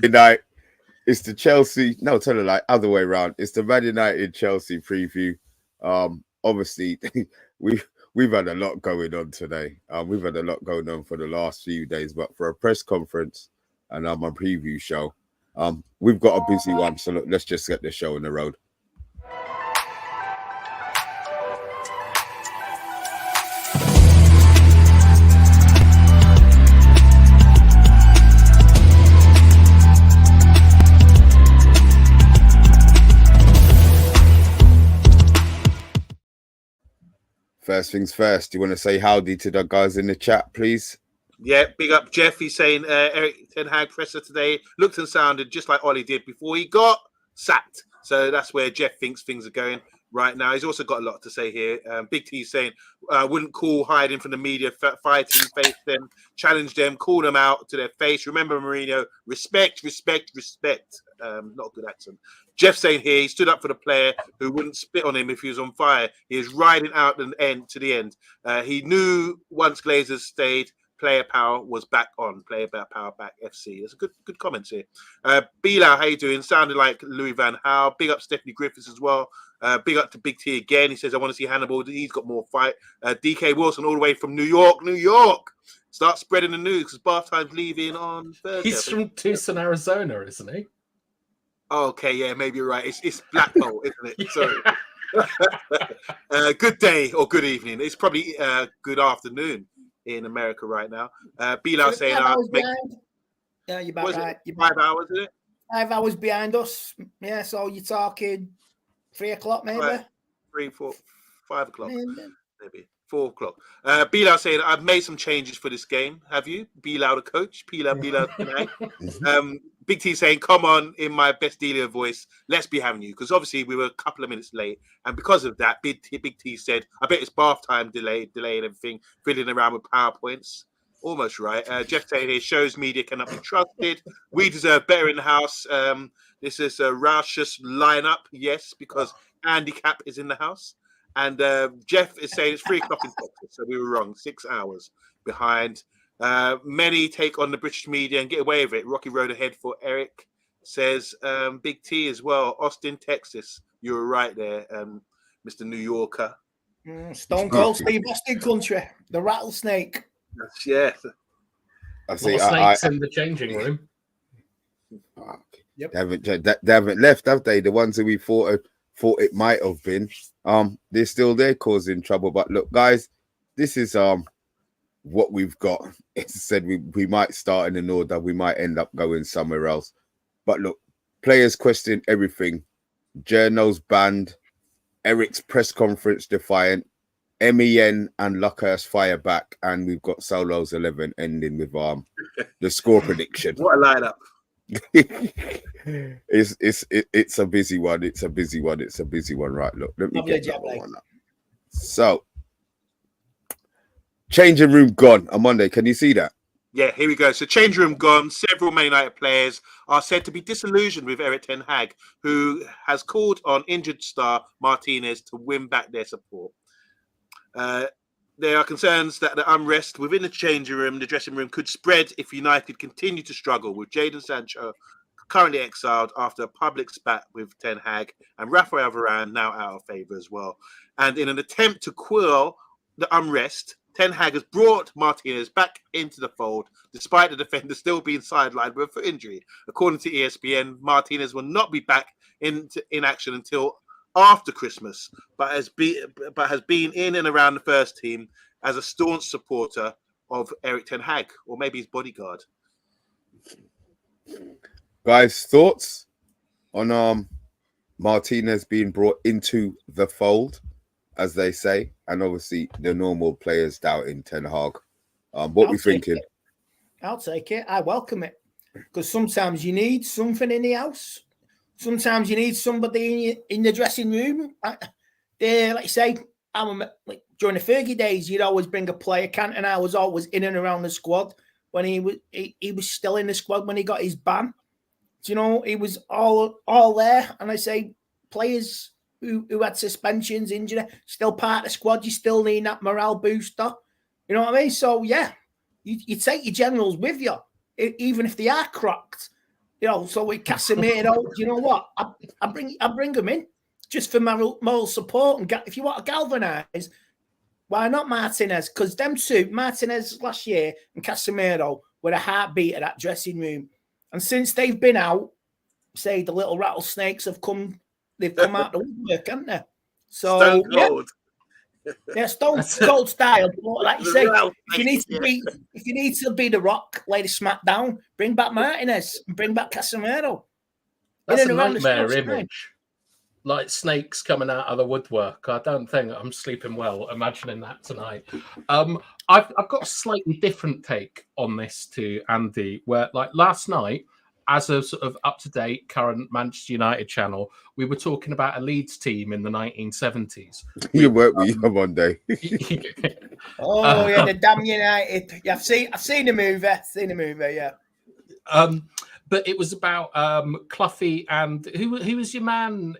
Tonight, it's the Chelsea. No, tell her like other way around. It's the Man United Chelsea preview. Obviously, we've had a lot going on today. We've had a lot going on for the last few days, but for a press conference and a preview show, we've got a busy one. So look, let's just get the show on the road. First things first, do you want to say howdy to the guys in the chat, please? Yeah, big up Jeff. He's saying Erik Ten Hag presser today looked and sounded just like Ollie did before he got sacked. So that's where Jeff thinks things are going right now. He's also got a lot to say here. Big T saying, wouldn't call hiding from the media, fighting, face them, challenge them, call them out to their face. Remember, Mourinho, respect, respect, respect. Not a good accent. Jeff saying here, he stood up for the player who wouldn't spit on him if he was on fire. He is riding out the end to the end. He knew once Glazers stayed, player power was back on. Player power back FC. There's a good comments here. Bilal, how you doing? Sounded like Louis Van Gaal. Big up Stephanie Griffiths as well. Big up to Big T again. He says, I want to see Hannibal. He's got more fight. DK Wilson all the way from New York. New York. Start spreading the news because bath time's leaving on Thursday. He's from Tucson, Arizona, isn't he? Okay, yeah, maybe you're right. It's Blackpool, isn't it? Sorry. Good day or good evening. It's probably good afternoon in America right now. Bilal saying, yeah, you're about right. You're 5 hours, is it? 5 hours behind us. Yeah, so you're talking 3 o'clock, maybe. Right. 3, 4, 5 o'clock, maybe 4 o'clock. Bilal saying, I've made some changes for this game. Have you? Bilal, the coach. Bilal tonight. Big T saying, come on, in my best dealer voice, let's be having you. Because obviously we were a couple of minutes late. And because of that, Big T said, I bet it's bath time delay and everything, fiddling around with PowerPoints. Almost right. Jeff saying here, shows media cannot be trusted. We deserve better in the house. This is a raucous lineup, yes, because Andy Cap is in the house. And Jeff is saying it's 3 o'clock in Texas, so we were wrong. 6 hours behind. Many take on the British media and get away with it. Rocky road ahead for Eric, says Big T as well. Austin, Texas. You were right there, Mr. New Yorker. Stone Cold Steve Austin country. The rattlesnake. Yeah. I see. Snakes in the changing room. Yep. They haven't left, have they? The ones that we thought it might have been. They're still there causing trouble. But look, guys, this is what we've got. As I said, we might start in an order, we might end up going somewhere else. But look, players question everything. Journos banned, Eric's press conference defiant, MEN and Luckhurst fire back, and we've got Solo's 11 ending with the score prediction. What a lineup. It's a busy one. It's a busy one. Right, look, let me get that one up. So, changing room gone on Monday. Can you see that? Yeah, here we go. So, change room gone. Several Man United players are said to be disillusioned with Erik Ten Hag, who has called on injured star Martinez to win back their support. There are concerns that the unrest within the changing room, the dressing room, could spread if United continue to struggle, with Jadon Sancho currently exiled after a public spat with Ten Hag, and Rafael Varane now out of favour as well. And in an attempt to quell the unrest, Ten Hag has brought Martinez back into the fold, despite the defender still being sidelined with a foot injury. According to ESPN, Martinez will not be back in action until after Christmas, but has been in and around the first team as a staunch supporter of Erik Ten Hag, or maybe his bodyguard. Guys, thoughts on Martinez being brought into the fold, as they say, and obviously the normal players doubting Ten Hag. What we thinking? I'll take it. I welcome it, because sometimes you need something in the house. Sometimes you need somebody in the dressing room. Like you say, during the Fergie days, you'd always bring a player. Cantona was always in and around the squad when he was still in the squad when he got his ban. Do you know, he was all there. And I say, players who had suspensions, injury, still part of the squad. You still need that morale booster. You know what I mean? So yeah, you take your generals with you, even if they are cracked. You know, so with Casemiro, you know what? I bring him in just for moral support. And if you want to galvanise, why not Martinez? Because them two, Martinez last year and Casemiro, were a heartbeat of that dressing room. And since they've been out, say the little rattlesnakes have come, they've come out the woodwork, haven't they? So Stone Cold. yeah, Stone Cold style. But like you say, Rattlesnake, if you need to be the Rock, lay the smack down, bring back Martinez and bring back Casemiro. That's In a and around the nightmare Scots image. Like snakes coming out of the woodwork. I don't think I'm sleeping well imagining that tonight. I've got a slightly different take on this to Andy, where like last night, as a sort of up-to-date current Manchester United channel, we were talking about a Leeds team in the 1970s. You work with you one day. Oh yeah, the damn United. Yeah, I've seen the movie. Yeah. But it was about Cloughy and who was your man?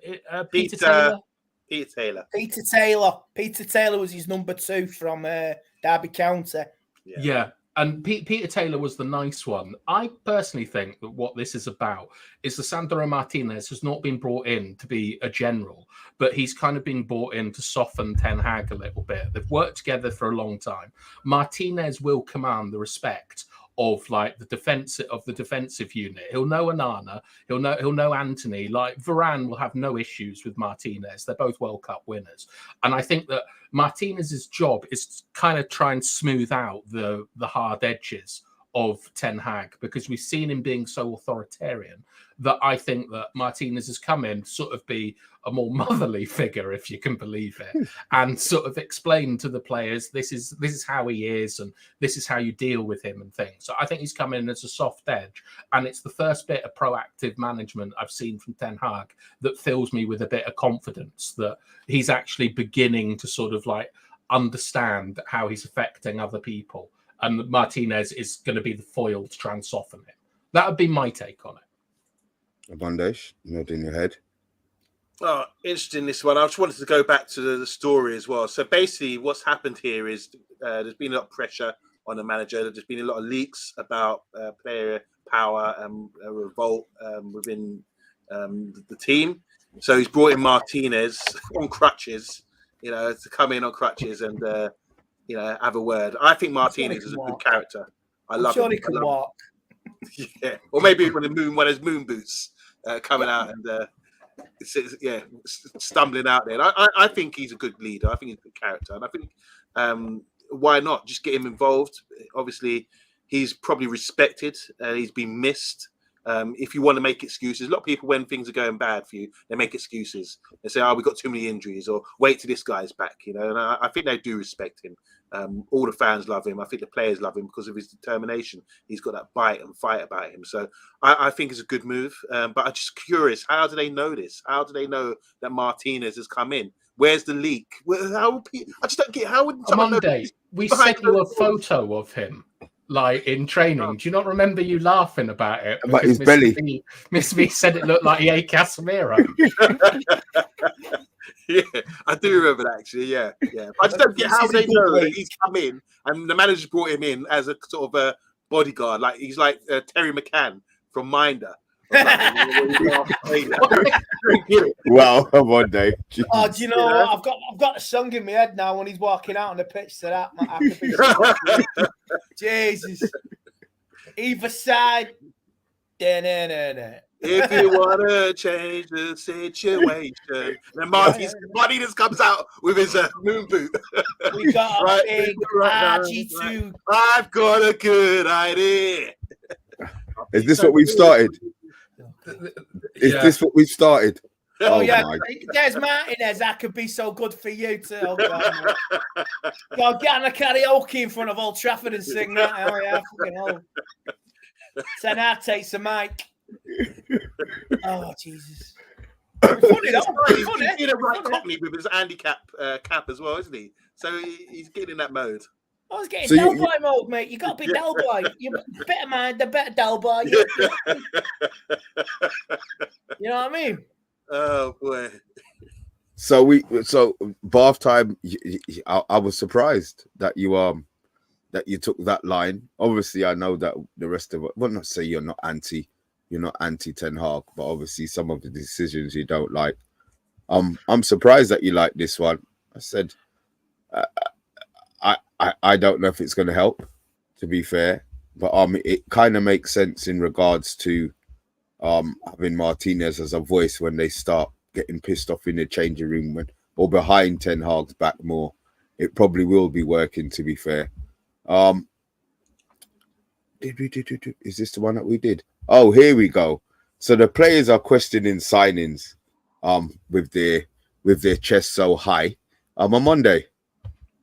Peter Taylor. Peter Taylor. Peter Taylor was his number 2 from Derby County. Yeah. And Peter Taylor was the nice one. I personally think that what this is about is that Sandro Martinez has not been brought in to be a general, but he's kind of been brought in to soften Ten Hag a little bit. They've worked together for a long time. Martinez will command the respect of like the defensive unit. He'll know Onana, he'll know Anthony. Like Varane will have no issues with Martinez. They're both World Cup winners. And I think that Martinez's job is to kind of try and smooth out the hard edges of Ten Hag, because we've seen him being so authoritarian that I think that Martinez has come in to sort of be a more motherly figure, if you can believe it, and sort of explain to the players this is how he is and this is how you deal with him and things. So I think he's come in as a soft edge, and it's the first bit of proactive management I've seen from Ten Hag that fills me with a bit of confidence that he's actually beginning to sort of like understand how he's affecting other people, and Martinez is going to be the foil to try and soften him. That would be my take on it. Bandesh, nodding your head. Oh, interesting, this one. I just wanted to go back to the story as well. So basically what's happened here is there's been a lot of pressure on the manager. There's been a lot of leaks about player power and revolt within the team. So he's brought in Martinez on crutches, to come in on crutches and, have a word. I think Martinez is a good character. I love him. He can walk. Yeah, or maybe when his moon boots coming out and stumbling out there. I think he's a good leader. I think he's a good character, and I think why not just get him involved? Obviously, he's probably respected. He's been missed. If you want to make excuses, a lot of people, when things are going bad for you, they make excuses. They say, "Oh, we got too many injuries," or "Wait till this guy's back." And I think they do respect him. All the fans love him. I think the players love him because of his determination. He's got that bite and fight about him. So I think it's a good move. But I'm just curious, how do they know this? How do they know that Martinez has come in? Where's the leak? I just don't get how would someone know? Monday, we sent you a photo of him. Like in training, do you not remember you laughing about it? About his belly. Miss V said it looked like he ate Casemiro. Yeah, I do remember that actually. Yeah. I just don't get how they know that he's come in and the manager brought him in as a sort of a bodyguard. Like he's like Terry McCann from Minder. Wow, one day. Oh, do you know what? I've got a song in my head now when he's walking out on the pitch to that. I could be Jesus. Either side. If you want to change the situation, then Martinez comes out with his moon boot. We got a big RG2. I've got a good idea. Is this what we've started? Is this what we've started? Oh yeah, there's Martinez. That could be so good for you too. Oh, God, God, get on a karaoke in front of Old Trafford and sing that. Oh yeah, fucking hell. Ten Hag takes the mic. Oh Jesus! Funny though. He's in a right Cockney with his handicap cap as well, isn't he? So he's getting in that mode. I was getting Del Boy mode, mate. You got to be Del Boy. You better mind the better Del Boy. You know what I mean? Oh boy. So bath time. I was surprised that you took that line. Obviously, I know that the rest of it. Well, not say you're not anti you're not anti Ten Hag, but obviously some of the decisions you don't like. I'm surprised that you like this one. I said, I don't know if it's going to help, to be fair, but it kind of makes sense in regards to having Martinez as a voice when they start getting pissed off in the changing room or behind Ten Hag's back more. It probably will be working, to be fair. Is this the one that we did? Oh, here we go. So the players are questioning signings with their chests so high on Monday.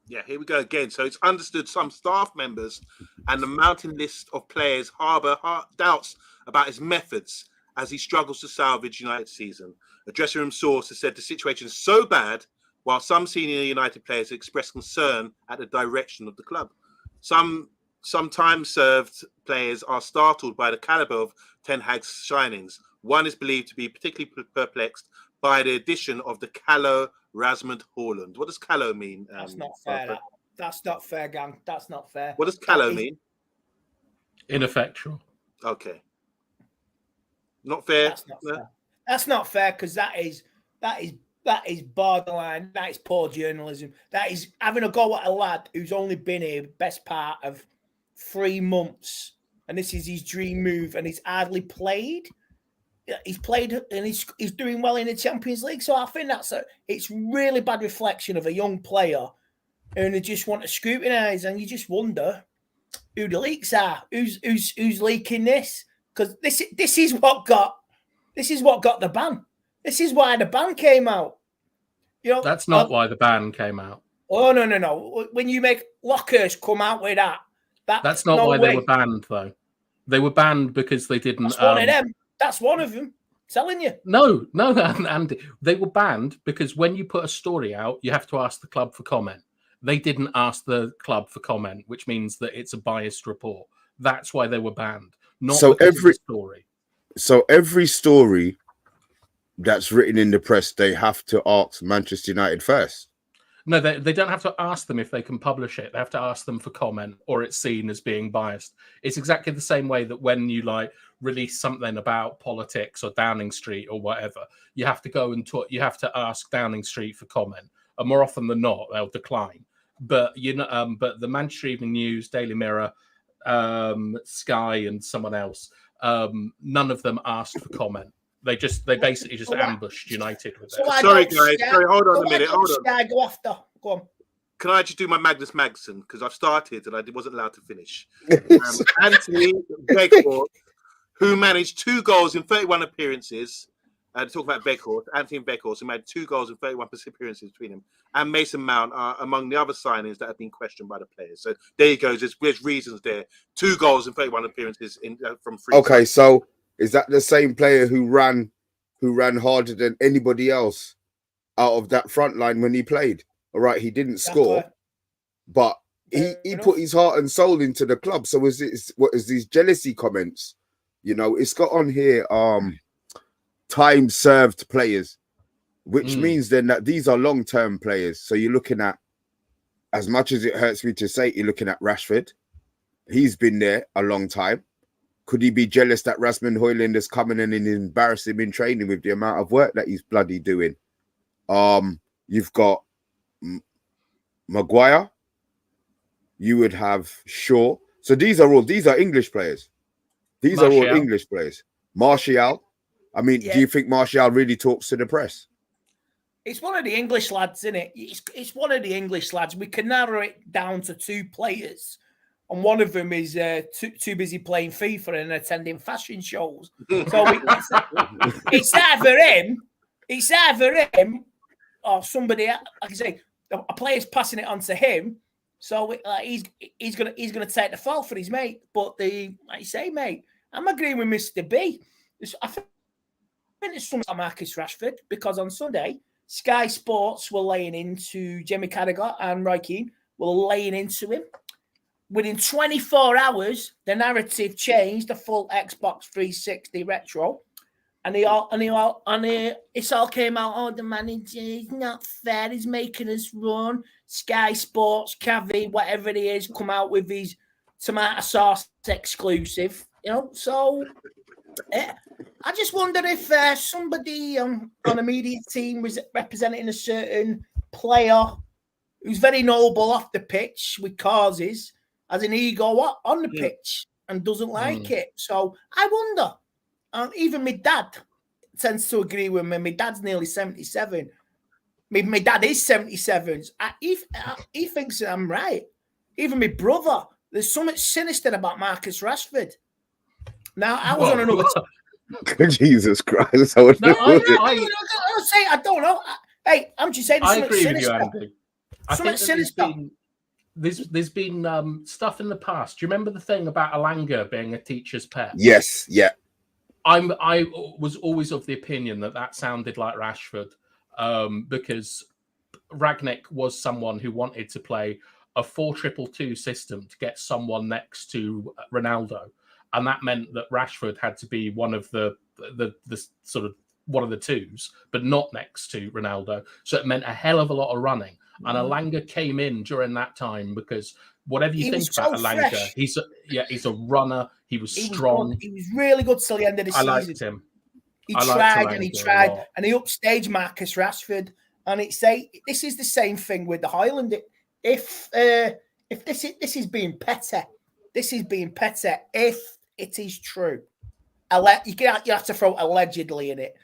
Yeah, here we go again. So it's understood some staff members and the mounting list of players harbour doubts about his methods as he struggles to salvage United season. A dressing room source has said the situation is so bad, while some senior United players express concern at the direction of the club. Some time-served players are startled by the calibre of Ten Hag's shinings. One is believed to be particularly perplexed by the addition of the callow Rasmus Haaland. What does callow mean? That's not fair. That's not fair, gang. That's not fair. What does callow mean? Ineffectual. Okay. Not fair. That's not fair. That's not fair because that is borderline. That is poor journalism. That is having a go at a lad who's only been here best part of 3 months, and this is his dream move, and he's hardly played. He's played and he's doing well in the Champions League. So I think it's really bad reflection of a young player, and they just want to scrutinise, and you just wonder who the leaks are, who's leaking this, because this is what got the ban. This is why the ban came out. You know, that's not why the ban came out. Oh no! When you make Lockhurst come out with that's not why they were banned, though. They were banned because they didn't. That's one of them. That's one of them. I'm telling you. No, Andy. They were banned because when you put a story out, you have to ask the club for comment. They didn't ask the club for comment, which means that it's a biased report. That's why they were banned. Not so because of the story. So every story that's written in the press, they have to ask Manchester United first. No, they don't have to ask them if they can publish it. They have to ask them for comment, or it's seen as being biased. It's exactly the same way that when you release something about politics or Downing Street or whatever, you have to go and talk. You have to ask Downing Street for comment, and more often than not, they'll decline. But but the Manchester Evening News, Daily Mirror, Sky, and someone else, none of them asked for comment. They basically just ambushed United with it. Sorry, guys. Sorry, hold on a minute. Hold on. Go after. Go on. Can I just do my Magnus Magson? Because I've started and I wasn't allowed to finish. Anthony Weghorst, who managed 2 goals in 31 appearances. Talk about Weghorst. Anthony Weghorst, who made 2 goals in 31 appearances between him, and Mason Mount are among the other signings that have been questioned by the players. So there you go. There's reasons there. 2 goals in 31 appearances from 3. Okay, so is that the same player who ran harder than anybody else out of that front line when he played? All right, he didn't score, but he put his heart and soul into the club. So is these jealousy comments? You know, it's got on here time served players, which means then that these are long-term players. So you're looking at, as much as it hurts me to say, you're looking at Rashford. He's been there a long time. Could he be jealous that Rasmus Haaland is coming in and embarrass him in training with the amount of work that he's bloody doing? You've got Maguire. You would have Shaw. So these are English players. These are all English players. Martial. I mean, do you think Martial really talks to the press? It's one of the English lads, isn't it? It's one of the English lads. We can narrow it down to 2 players. And one of them is too busy playing FIFA and attending fashion shows. So it's either him or somebody. Like I say, a player's passing it on to him. So he's gonna take the fall for his mate. But like you say, mate, I'm agreeing with Mr. B. I think it's something about Marcus Rashford, because on Sunday Sky Sports were laying into Jamie Carragher and Roy Keane were laying into him. Within 24 hours, the narrative changed, the full Xbox 360 retro, and it's all came out. Oh, the manager is not fair. He's making us run. Sky Sports, Cavi, whatever it is, come out with his tomato sauce exclusive. You know, so I just wonder if somebody on a media team was representing a certain player who's very noble off the pitch with causes, has an ego on the pitch and doesn't like it. So I wonder. Even my dad tends to agree with me. My dad's nearly 77. My dad is 77. He thinks that I'm right. Even my brother. There's something sinister about Marcus Rashford. Now, I was on another... Jesus Christ. I don't know. Hey, I'm just saying... I agree with you, Andy. I think that there's been stuff in the past. Do you remember the thing about Alanga being a teacher's pet? Yes, yeah. I was always of the opinion that sounded like Rashford, because Ragnick was someone who wanted to play a 4-2-2 system to get someone next to Ronaldo, and that meant that Rashford had to be one of the sort of one of the twos, but not next to Ronaldo. So it meant a hell of a lot of running. And Alanga came in during that time because whatever you think about Alanga, he's a runner. He was strong. He was really good till the end of the season. I liked him. He tried and he upstaged Marcus Rashford. And this is the same thing with the Highland. If this is being petty, if it is true, you have to throw allegedly in it.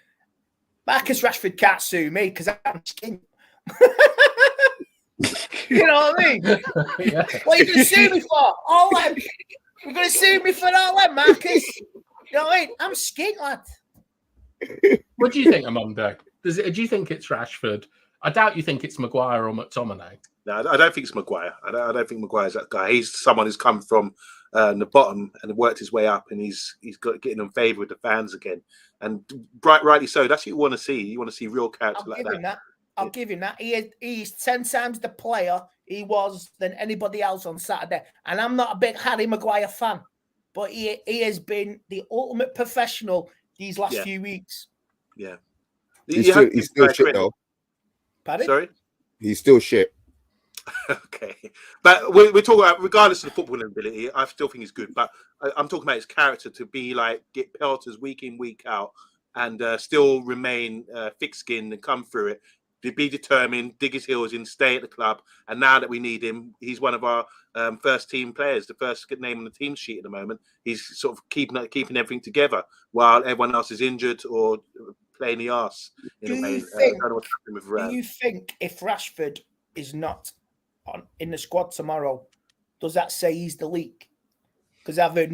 Marcus Rashford can't sue me because I'm skint. You know what I mean? Yeah. What are you going to sue me for? All that. You're going to sue me for all that, Marcus? You know what I mean? I'm skint, lad. What do you think, Amondo? Do you think it's Rashford? I doubt you think it's Maguire or McTominay. No, I don't think it's Maguire. I don't think Maguire's that guy. He's someone who's come from the bottom and worked his way up, and he's got getting in favour with the fans again. And rightly so. That's what you want to see. You want to see real character like that. I'll give him that. He's 10 times the player he was than anybody else on Saturday. And I'm not a big Harry Maguire fan, but he has been the ultimate professional these last few weeks. Yeah. He's still shit, though. Pardon? Sorry? He's still shit. Okay. But we're talking about, regardless of the footballing ability, I still think he's good. But I'm talking about his character to be like, get pelters week in, week out, and still remain thick-skinned and come through it. To be determined, dig his heels in, stay at the club. And now that we need him, he's one of our first team players, the first name on the team sheet at the moment. He's sort of keeping everything together while everyone else is injured or playing the arse. Do you think if Rashford is not in the squad tomorrow, does that say he's the leak? Because I've heard,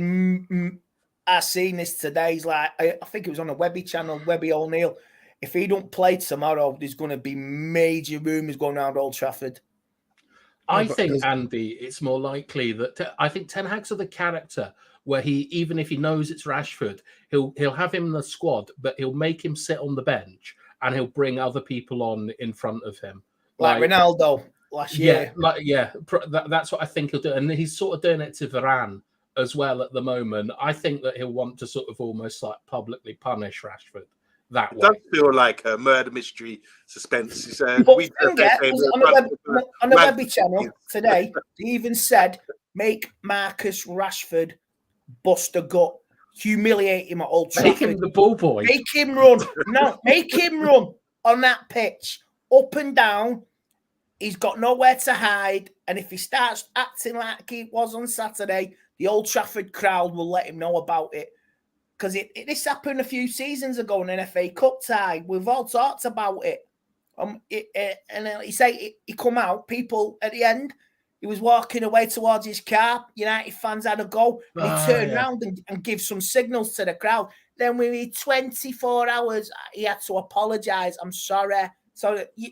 I seen this today. He's like, I think it was on a Webby channel, Webby O'Neill. If he don't play tomorrow, there's going to be major rumours going around Old Trafford. I think, Andy, it's more likely that I think Ten Hag's of the character where he, even if he knows it's Rashford, he'll have him in the squad, but he'll make him sit on the bench and he'll bring other people on in front of him, like Ronaldo last year. That's what I think he'll do, and he's sort of doing it to Varane as well at the moment. I think that he'll want to sort of almost like publicly punish Rashford. It does feel like a murder mystery suspense. On the Webby channel today, he even said, make Marcus Rashford bust a gut, humiliate him at Old Trafford. Make him the ball boy. Make him run. No, make him run on that pitch, up and down. He's got nowhere to hide. And if he starts acting like he was on Saturday, the Old Trafford crowd will let him know about it. Because this happened a few seasons ago in an FA Cup tie. We've all talked about it. And he say he come out, people at the end, he was walking away towards his car. United fans had a go. And he turned around and give some signals to the crowd. Then within 24 hours, he had to apologise. I'm sorry. So you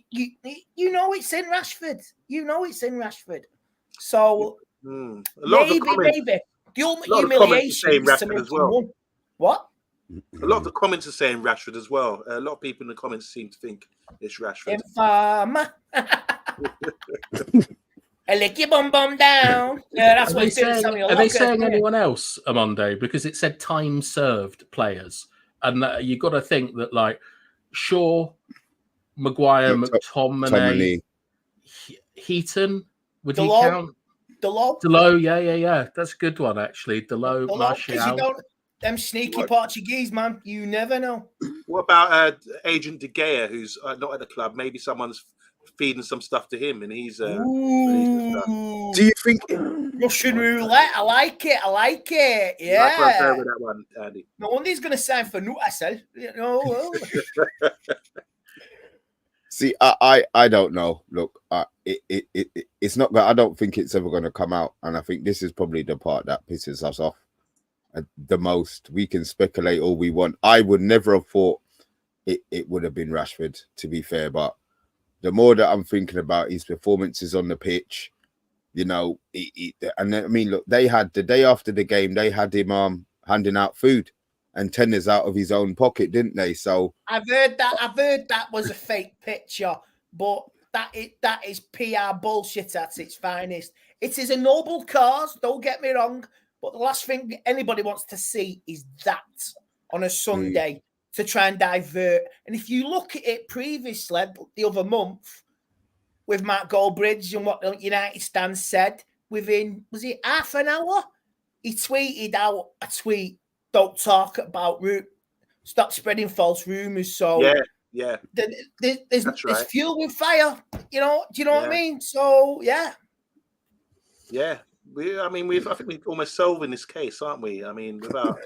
know it's in Rashford. You know it's in Rashford. So maybe. The ultimate humiliation is to make him run. What? A lot of the comments are saying Rashford as well. A lot of people in the comments seem to think it's Rashford. I lick your bum down. Yeah, that's what he's doing. Are they saying anyone else, Amondo? Because it said time served players. And you got to think that, like, Shaw, Maguire, McTominay, Heaton, would he count? Delot, yeah. That's a good one, actually. Delot, Martial. Them sneaky Portuguese, man. You never know. What about Agent De Gea, who's not at the club? Maybe someone's feeding some stuff to him, and he's. Ooh. Do you think? Russian roulette? I like it. I like it. Yeah. I can't go with that one, Andy. No wonder he's going to sign for Newcastle. You know. See, I don't know. Look, it's not. I don't think it's ever going to come out, and I think this is probably the part that pisses us off the most. We can speculate all we want. I would never have thought it would have been Rashford, to be fair, but the more that I'm thinking about his performances on the pitch, you know, and I mean, look, they had the day after the game, they had him handing out food and tenors out of his own pocket, didn't they? So I've heard that was a fake picture, but that is PR bullshit at its finest. It is a noble cause, don't get me wrong, but the last thing anybody wants to see is that on a Sunday to try and divert. And if you look at it previously, the other month, with Matt Goldbridge and what the United stand said, within, was it half an hour? He tweeted out a tweet, don't talk about stop spreading false rumours. So yeah. There's fuel with fire, you know, do you know what I mean? So, yeah. Yeah. I think we're almost solving this case, aren't we? I mean, without...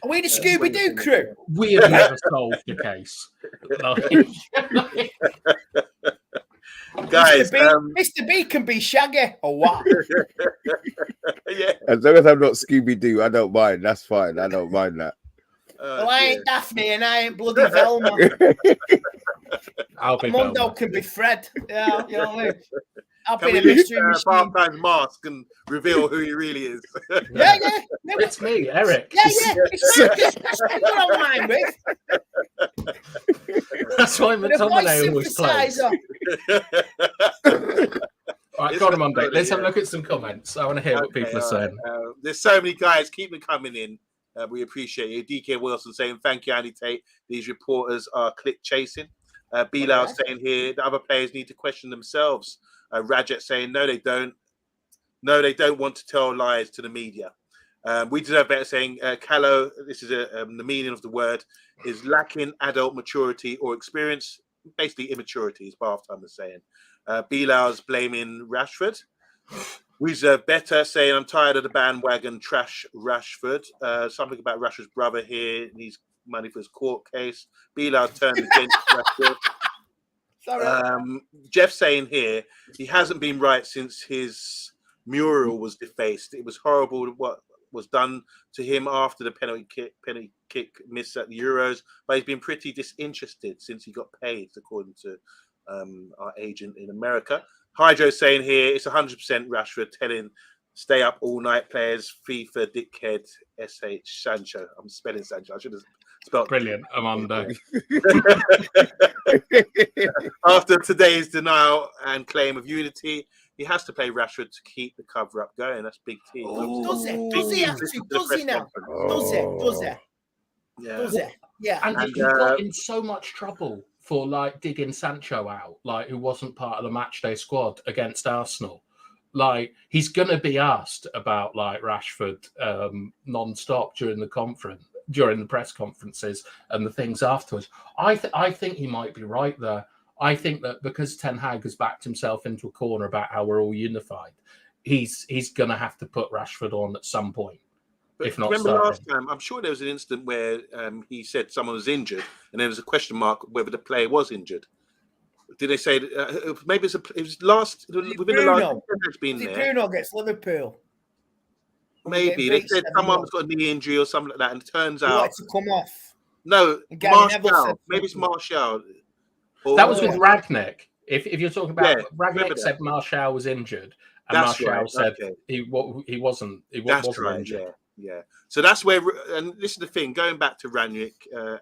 Are we the Scooby-Doo crew? We have never solved the case. Guys, Mr. B can be Shaggy or what? Yeah. As long as I'm not Scooby-Doo, I don't mind. That's fine. I don't mind that. Well, I ain't Daphne and I ain't bloody Velma. I'll be Mondo Velma. can be Fred. Yeah, you know what I mean? I'll Can be we the mystery use machine. Valentine's mask and reveal who he really is? Yeah. It's me, Eric. Yeah. It's Marcus. That's what I'm online with. That's why With a voice Mctominay always plays. synthesizer. All right, go on, Monday. Let's have a look at some comments. I want to hear what people are saying. There's so many guys. Keep them coming in. We appreciate you. DK Wilson saying, thank you, Andy Tate. These reporters are click chasing. Bilal saying here, the other players need to question themselves. Rajat saying, no, they don't. No, they don't want to tell lies to the media. We deserve better saying, Callow, this is the meaning of the word, is lacking adult maturity or experience. Basically, immaturity is Bathtime is saying. Bilal's blaming Rashford. We deserve better, saying, I'm tired of the bandwagon trash Rashford. Something about Rashford's brother here. Needs money for his court case. Bilal's turned against Rashford. Jeff saying here, he hasn't been right since his mural was defaced. It was horrible what was done to him after the penalty kick miss at the Euros, but he's been pretty disinterested since he got paid, according to our agent in America. Hydro saying here, it's 100% Rashford telling stay up all night players, FIFA dickhead, SH Sancho. I'm spelling Sancho. I should have spelled. Brilliant, Armando. After today's denial and claim of unity, he has to play Rashford to keep the cover up going. That's big T. Does it? Does he have to? Does he now? Does it? Yeah. Does it? Yeah. And he got in so much trouble for like digging Sancho out, like who wasn't part of the matchday squad against Arsenal. Like he's gonna be asked about like Rashford non-stop during the press conferences and the things afterwards. I think he might be right there. I think that because Ten Hag has backed himself into a corner about how we're all unified, he's gonna have to put Rashford on at some point. But if not remember starting. last time, I'm sure there was an incident where he said someone was injured, and there was a question mark whether the player was injured. Did they say maybe it was last within the last? Has been there. Bruno gets Liverpool. Maybe they said someone's got a knee injury or something like that, and it turns out to come off. No, Martial. Maybe it's Martial. That was with Ragnick. If you're talking about Ragnick said Martial was injured, and Martial said he wasn't injured. Yeah. So that's where, and this is the thing. Going back to Rangnick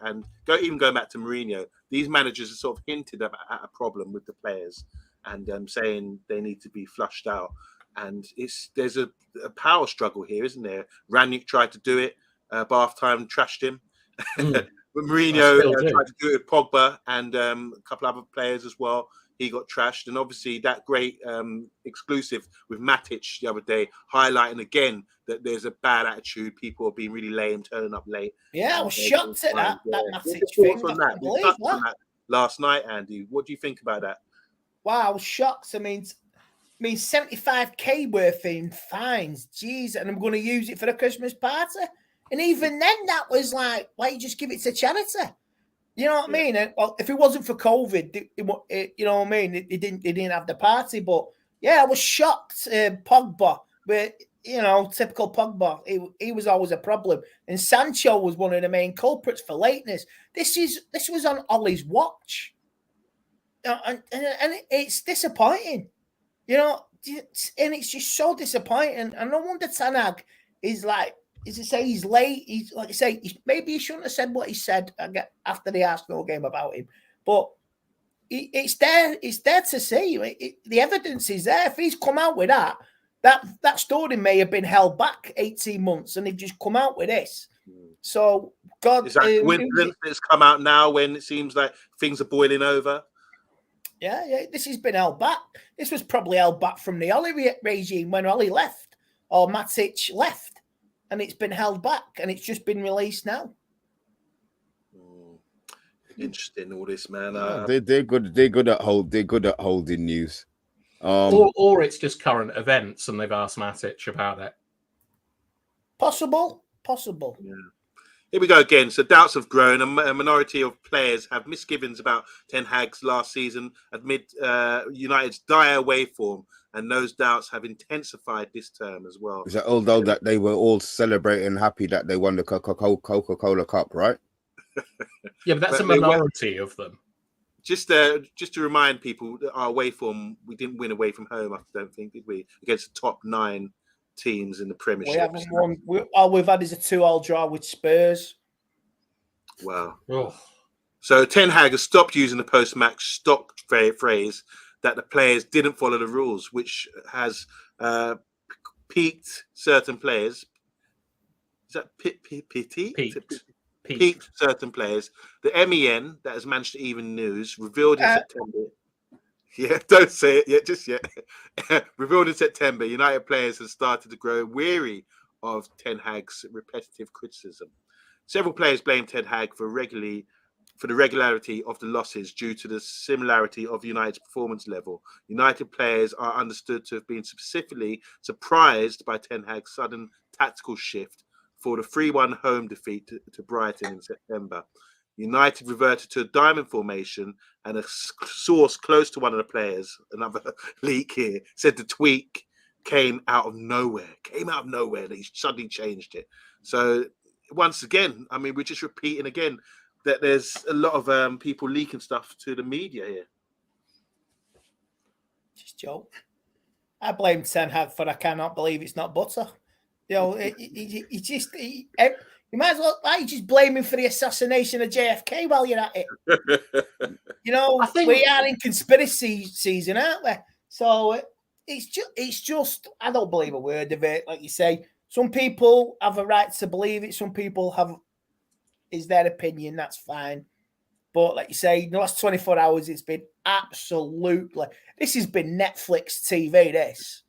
and going back to Mourinho, these managers have sort of hinted at a problem with the players and saying they need to be flushed out. And there's a power struggle here, isn't there? Rangnick tried to do it. Bathtime trashed him. But I Mourinho still do. tried to do it with Pogba and a couple other players as well. He got trashed, and obviously that great exclusive with Matic the other day, highlighting again that there's a bad attitude. People are being really lame, turning up late. Yeah, I was shocked at that What's Matic your thing. thoughts on I that? can't We believe touched that. on that last night, Andy. What do you think about that? Wow, I was shocked. I mean 75k worth in fines. Jeez, and I'm going to use it for the Christmas party. And even then, that was like, why you just give it to charity? You know what I mean? And, well, if it wasn't for COVID, you know what I mean? They didn't have the party. But yeah, I was shocked. Pogba, but you know, typical Pogba. He was always a problem. And Sancho was one of the main culprits for lateness. This was on Ollie's watch, and it's disappointing. You know, and it's just so disappointing. And no wonder Ten Hag is like. Is to say he's late? He's like I say, maybe he shouldn't have said what he said after the Arsenal game about him. But it's there. It's there to see. The evidence is there. If he's come out with that story may have been held back 18 months, and they've just come out with this. So God, is that a coincidence it's come out now when it seems like things are boiling over? Yeah. This has been held back. This was probably held back from the Ollie regime when Ollie left or Matic left. And it's been held back, and it's just been released now. Interesting, all this, man. They're good. They're good at holding news. Or it's just current events, and they've asked Matic about it. Possible. Yeah. Here we go again. So doubts have grown. A minority of players have misgivings about Ten Hag's last season amid United's dire away form. And those doubts have intensified this term as well. Is that although that they were all celebrating, happy that they won the Coca-Cola Cup, right? Yeah, but that's a minority of them. Just to remind people, that our away form, we didn't win away from home, I don't think, did we? Against the top 9 teams in the Premiership. We haven't won. All we've had is a 2-2 draw with Spurs. Wow. Oh. So Ten Hag has stopped using the post-match stock phrase that the players didn't follow the rules, which has piqued certain players. Is that piqued certain players? The MEN, that has managed to even news, revealed in September. Yeah, don't say it yet, just yet. Revealed in September, United players have started to grow weary of Ten Hag's repetitive criticism. Several players blame Ten Hag for the regularity of the losses due to the similarity of United's performance level. United players are understood to have been specifically surprised by Ten Hag's sudden tactical shift for the 3-1 home defeat to Brighton in September. United reverted to a diamond formation, and a source close to one of the players, another leak here, said the tweak came out of nowhere. That he suddenly changed it. So once again, I mean, we're just repeating again that there's a lot of people leaking stuff to the media here. Just joke. I blame Ten Hag for I cannot believe it's not butter. You know, you might as well just blame him for the assassination of JFK while you're at it. You know, we are in conspiracy season, aren't we? So it's just I don't believe a word of it. Like you say, some people have a right to believe it. Some people is their opinion. That's fine. But like you say, in the last 24 hours, it's been absolutely. This has been Netflix TV. This.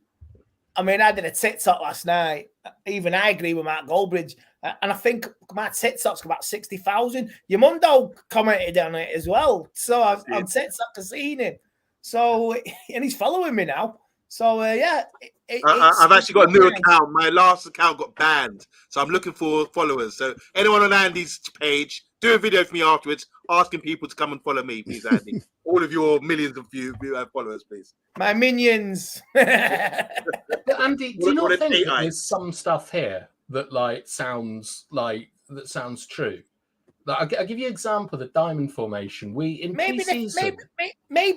I mean, I did a TikTok last night. Even I agree with Mark Goldbridge. And I think my TikTok's about 60,000. Yamundo commented on it as well. So on TikTok, I've seen him. So, and he's following me now. So, yeah. I've actually got a new account. My last account got banned. So I'm looking for followers. So anyone on Andy's page, do a video for me afterwards, asking people to come and follow me, please, Andy. All of your millions of followers, please. My minions. But Andy, do you not think that there's some stuff here that sounds true? Like, I'll give you an example of the diamond formation. Maybe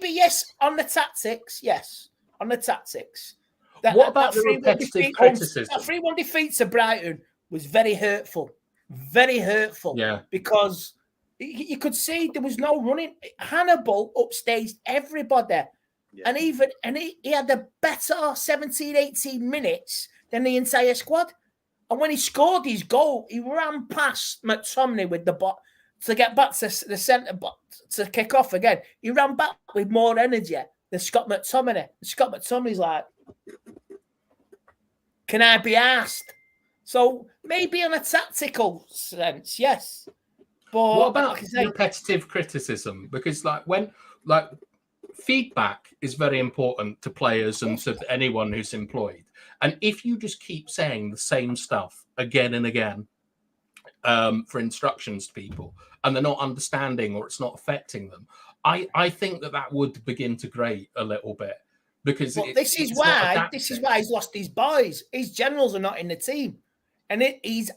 yes on the tactics. Yes, on the tactics. What about the repetitive criticism? That 3-1 defeat to Brighton was very hurtful. Very hurtful. Yeah. Because you could see there was no running. Hannibal upstaged everybody. Yeah. And he had a better 17, 18 minutes than the entire squad. And when he scored his goal, he ran past Mctominay with the ball. to get back to the centre back to kick off again, he ran back with more energy than Scott McTominay. Scott McTominay's like, can I be asked? So maybe in a tactical sense, yes. But what about like I say, repetitive criticism? Because feedback is very important to players and to anyone who's employed. And if you just keep saying the same stuff again and again for instructions to people, and they're not understanding or it's not affecting them, I think that would begin to grate a little bit. Because this is why he's lost his boys. His generals are not in the team, and he's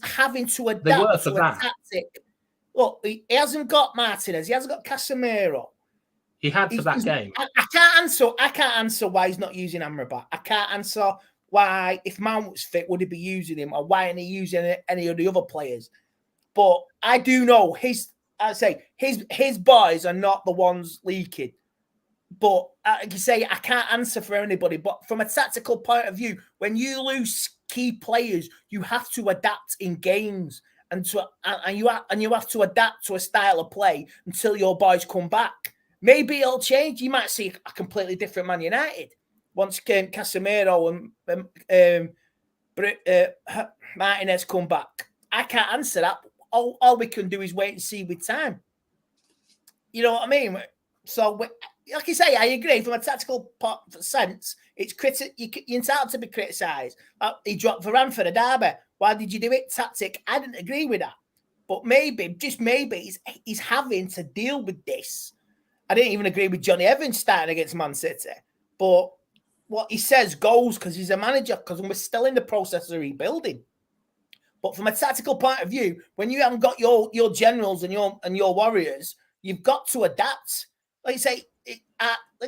having to adapt to a tactic. Look, he hasn't got Martinez. He hasn't got Casemiro. He had for that game. I can't answer why he's not using Amrabat. I can't answer why, if Mount was fit, would he be using him, or why isn't he using any of the other players? But I do know his boys are not the ones leaking. But like you say, I can't answer for anybody. But from a tactical point of view, when you lose key players, you have to adapt in games, and you have to adapt to a style of play until your boys come back. Maybe it'll change. You might see a completely different Man United once Casemiro and Martinez come back. I can't answer that. All we can do is wait and see with time. You know what I mean? So, like you say, I agree. From a tactical sense, it's you're entitled to be criticised. He dropped Varane for the derby. Why did you do it? Tactic. I didn't agree with that. But maybe, just maybe, he's having to deal with this. I didn't even agree with Johnny Evans starting against Man City. But what he says goes because he's a manager, because we're still in the process of rebuilding. But from a tactical point of view, when you haven't got your generals and your warriors, you've got to adapt. Like I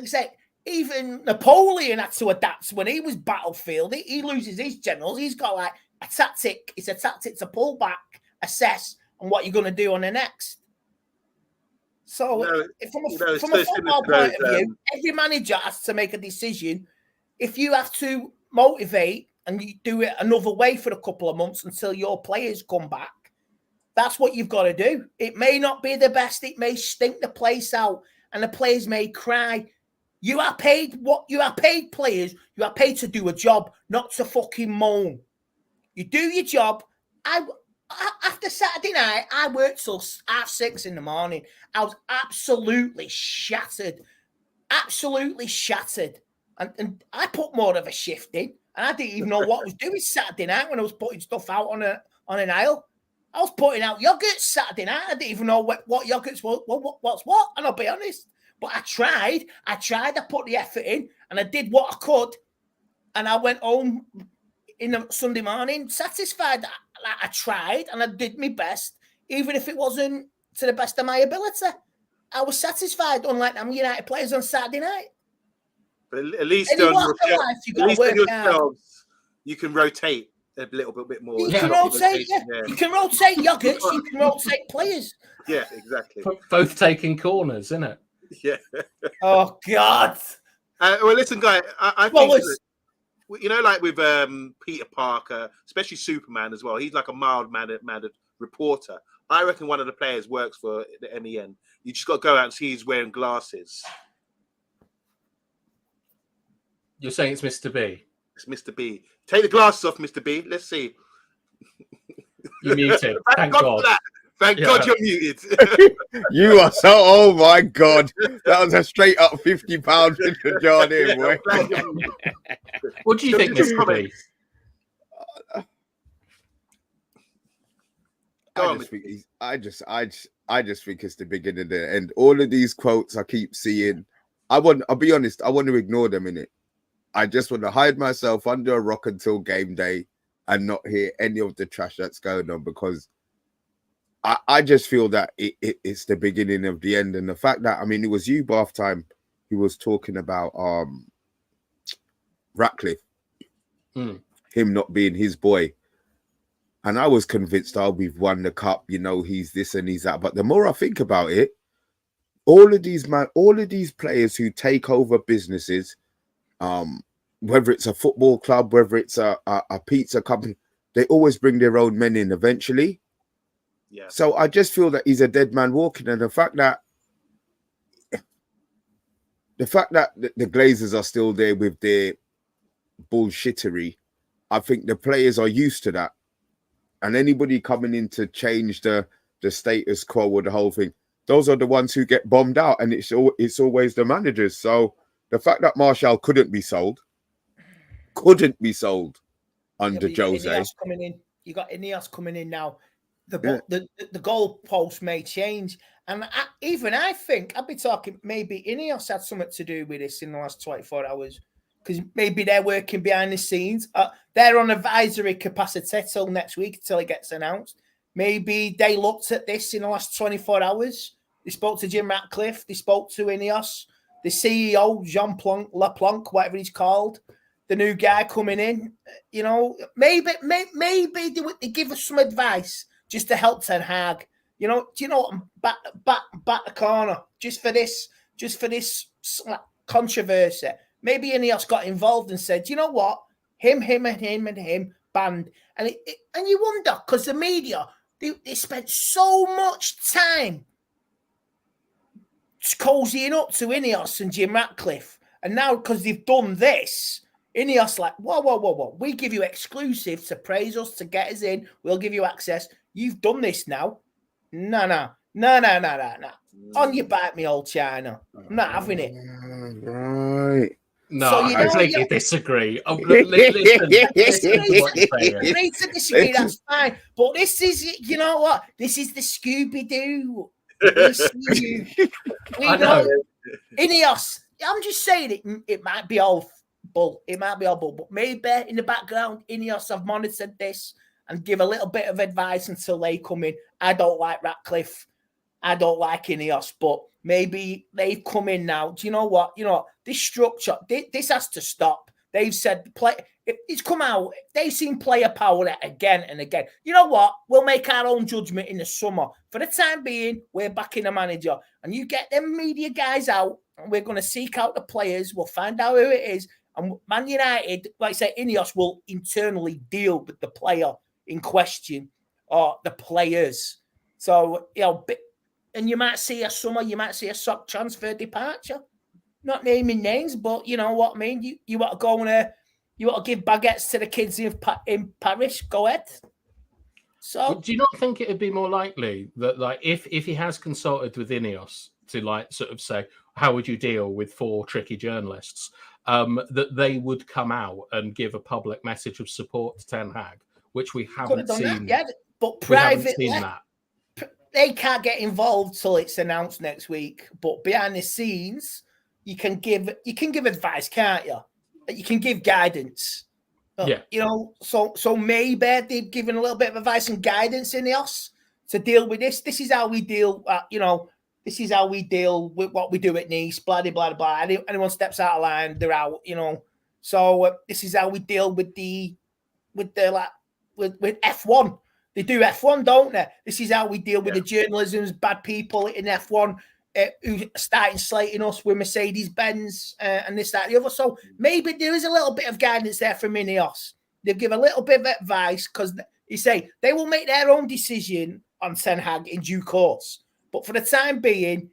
say, even Napoleon had to adapt when he was battlefield. He loses his generals. He's got like a tactic. It's a tactic to pull back, assess, and what you're going to do on the next. So, from a football point of view, every manager has to make a decision. If you have to motivate and you do it another way for a couple of months until your players come back, that's what you've got to do. It may not be the best. It may stink the place out, and the players may cry. You are paid players. You are paid to do a job, not to fucking moan. You do your job. After Saturday night, I worked till 6:30 in the morning. I was absolutely shattered. And I put more of a shift in, and I didn't even know what I was doing Saturday night when I was putting stuff out on an aisle. I was putting out yogurts Saturday night. I didn't even know what yogurts were, what's what, and I'll be honest. But I tried. I put the effort in, and I did what I could. And I went home in the Sunday morning satisfied that I tried and I did my best, even if it wasn't to the best of my ability. I was satisfied, unlike them United players on Saturday night. But at least on yourselves, you can rotate a little bit more. You can rotate, yeah. You can rotate yogurts, you can rotate players. Yeah, exactly. Both taking corners, isn't it? Yeah. Oh, God. Well, listen, guy, I think... You know, like with Peter Parker, especially Superman as well. He's like a mild-mannered reporter. I reckon one of the players works for the MEN. You just got to go out and see he's wearing glasses. You're saying it's Mr. B? It's Mr. B. Take the glasses off, Mr. B. Let's see. You're muted. Thank God. Thank God you're muted. You are so... Oh, my God. That was a straight-up £50 into John here, boy. What do you think, Mr. B? I just think it's the beginning of the end. All of these quotes I keep seeing, I'll be honest, I want to ignore them, innit? I just want to hide myself under a rock until game day and not hear any of the trash that's going on, because I just feel that it's the beginning of the end. And the fact that, I mean, it was you, Bath Time, who was talking about Ratcliffe, him not being his boy. And I was convinced, we've won the cup, you know, he's this and he's that. But the more I think about it, all of these players who take over businesses, whether it's a football club, whether it's a pizza company, they always bring their own men in eventually. Yeah. So I just feel that he's a dead man walking, and the fact that the Glazers are still there with their bullshittery, I think the players are used to that, and anybody coming in to change the status quo or the whole thing, those are the ones who get bombed out, and it's always the managers. So the fact that Martial couldn't be sold under Jose. Ineos coming in. You got Ineos coming in now. The goalpost may change, and I think I'd be talking maybe Ineos had something to do with this in the last 24 hours, because maybe they're working behind the scenes. They're on advisory capacity till next week, till it gets announced. Maybe they looked at this in the last 24 hours. They spoke to Jim Ratcliffe. They spoke to Ineos, the CEO Jean Laplanque, whatever he's called. The new guy coming in, you know, maybe they give us some advice just to help Ten Hag. You know, do you know what? Back the corner just for this controversy. Maybe Ineos got involved and said, you know what, him banned, and you wonder, because the media they spent so much time cozying up to Ineos and Jim Ratcliffe, and now because they've done this, Ineos like, whoa. We give you exclusive to praise us, to get us in. We'll give you access. You've done this now. No. On your back, me old China. I'm not having it. Right. No, So I completely disagree. Listen, agree to disagree, that's fine. But this is, you know what? This is the Scooby-Doo. We see you. We know. Ineos, I'm just saying it might be all bull. It might be all bull. But maybe in the background, Ineos have monitored this and give a little bit of advice until they come in. I don't like Ratcliffe. I don't like Ineos, but maybe they've come in now. Do you know what? You know, this structure, this has to stop. They've said, it's come out. They've seen player power again and again. You know what? We'll make our own judgment in the summer. For the time being, we're backing the manager. And you get them media guys out, and we're going to seek out the players. We'll find out who it is. And Man United, like I say, Ineos will internally deal with the player in question or the players. So, you know, and you might see a summer, you might see a sock transfer departure. Not naming names, but you know what I mean. You want to go and you want to give baguettes to the kids in Paris? Go ahead. So, do you not think it would be more likely that, like, if he has consulted with Ineos to, like, sort of say, how would you deal with 4 tricky journalists, that they would come out and give a public message of support to Ten Hag, which we haven't seen. But privately, they can't get involved till it's announced next week. But behind the scenes, you can give advice, can't you? You can give guidance. Yeah. You know, so maybe they've given a little bit of advice and guidance in Ineos to deal with this. This is how we deal. This is how we deal with what we do at Nice. Blah blah blah. Anyone steps out of line, they're out. You know. So this is how we deal with F1. They do F1, don't they? This is how we deal with the journalism's bad people in F1 who starting slating us with Mercedes-Benz and this, that, the other. So maybe there is a little bit of guidance there from Ineos. They've given a little bit of advice because you say they will make their own decision on Ten Hag in due course. But for the time being,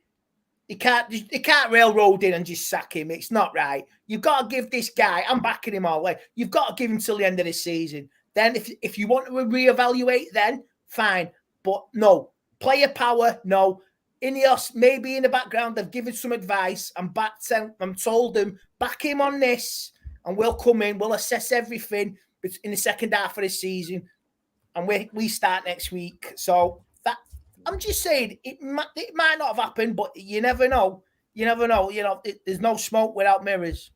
they can't railroad in and just sack him. It's not right. You've got to give this guy, I'm backing him all the way, you've got to give him till the end of the season. Then if you want to reevaluate, then fine. But no, player power, no. Ineos, maybe in the background, they've given some advice and backed them and told them, back him on this, and we'll come in, we'll assess everything in the second half of the season, and we start next week. So that, I'm just saying, it might not have happened, but you never know. You never know. You know, there's no smoke without mirrors.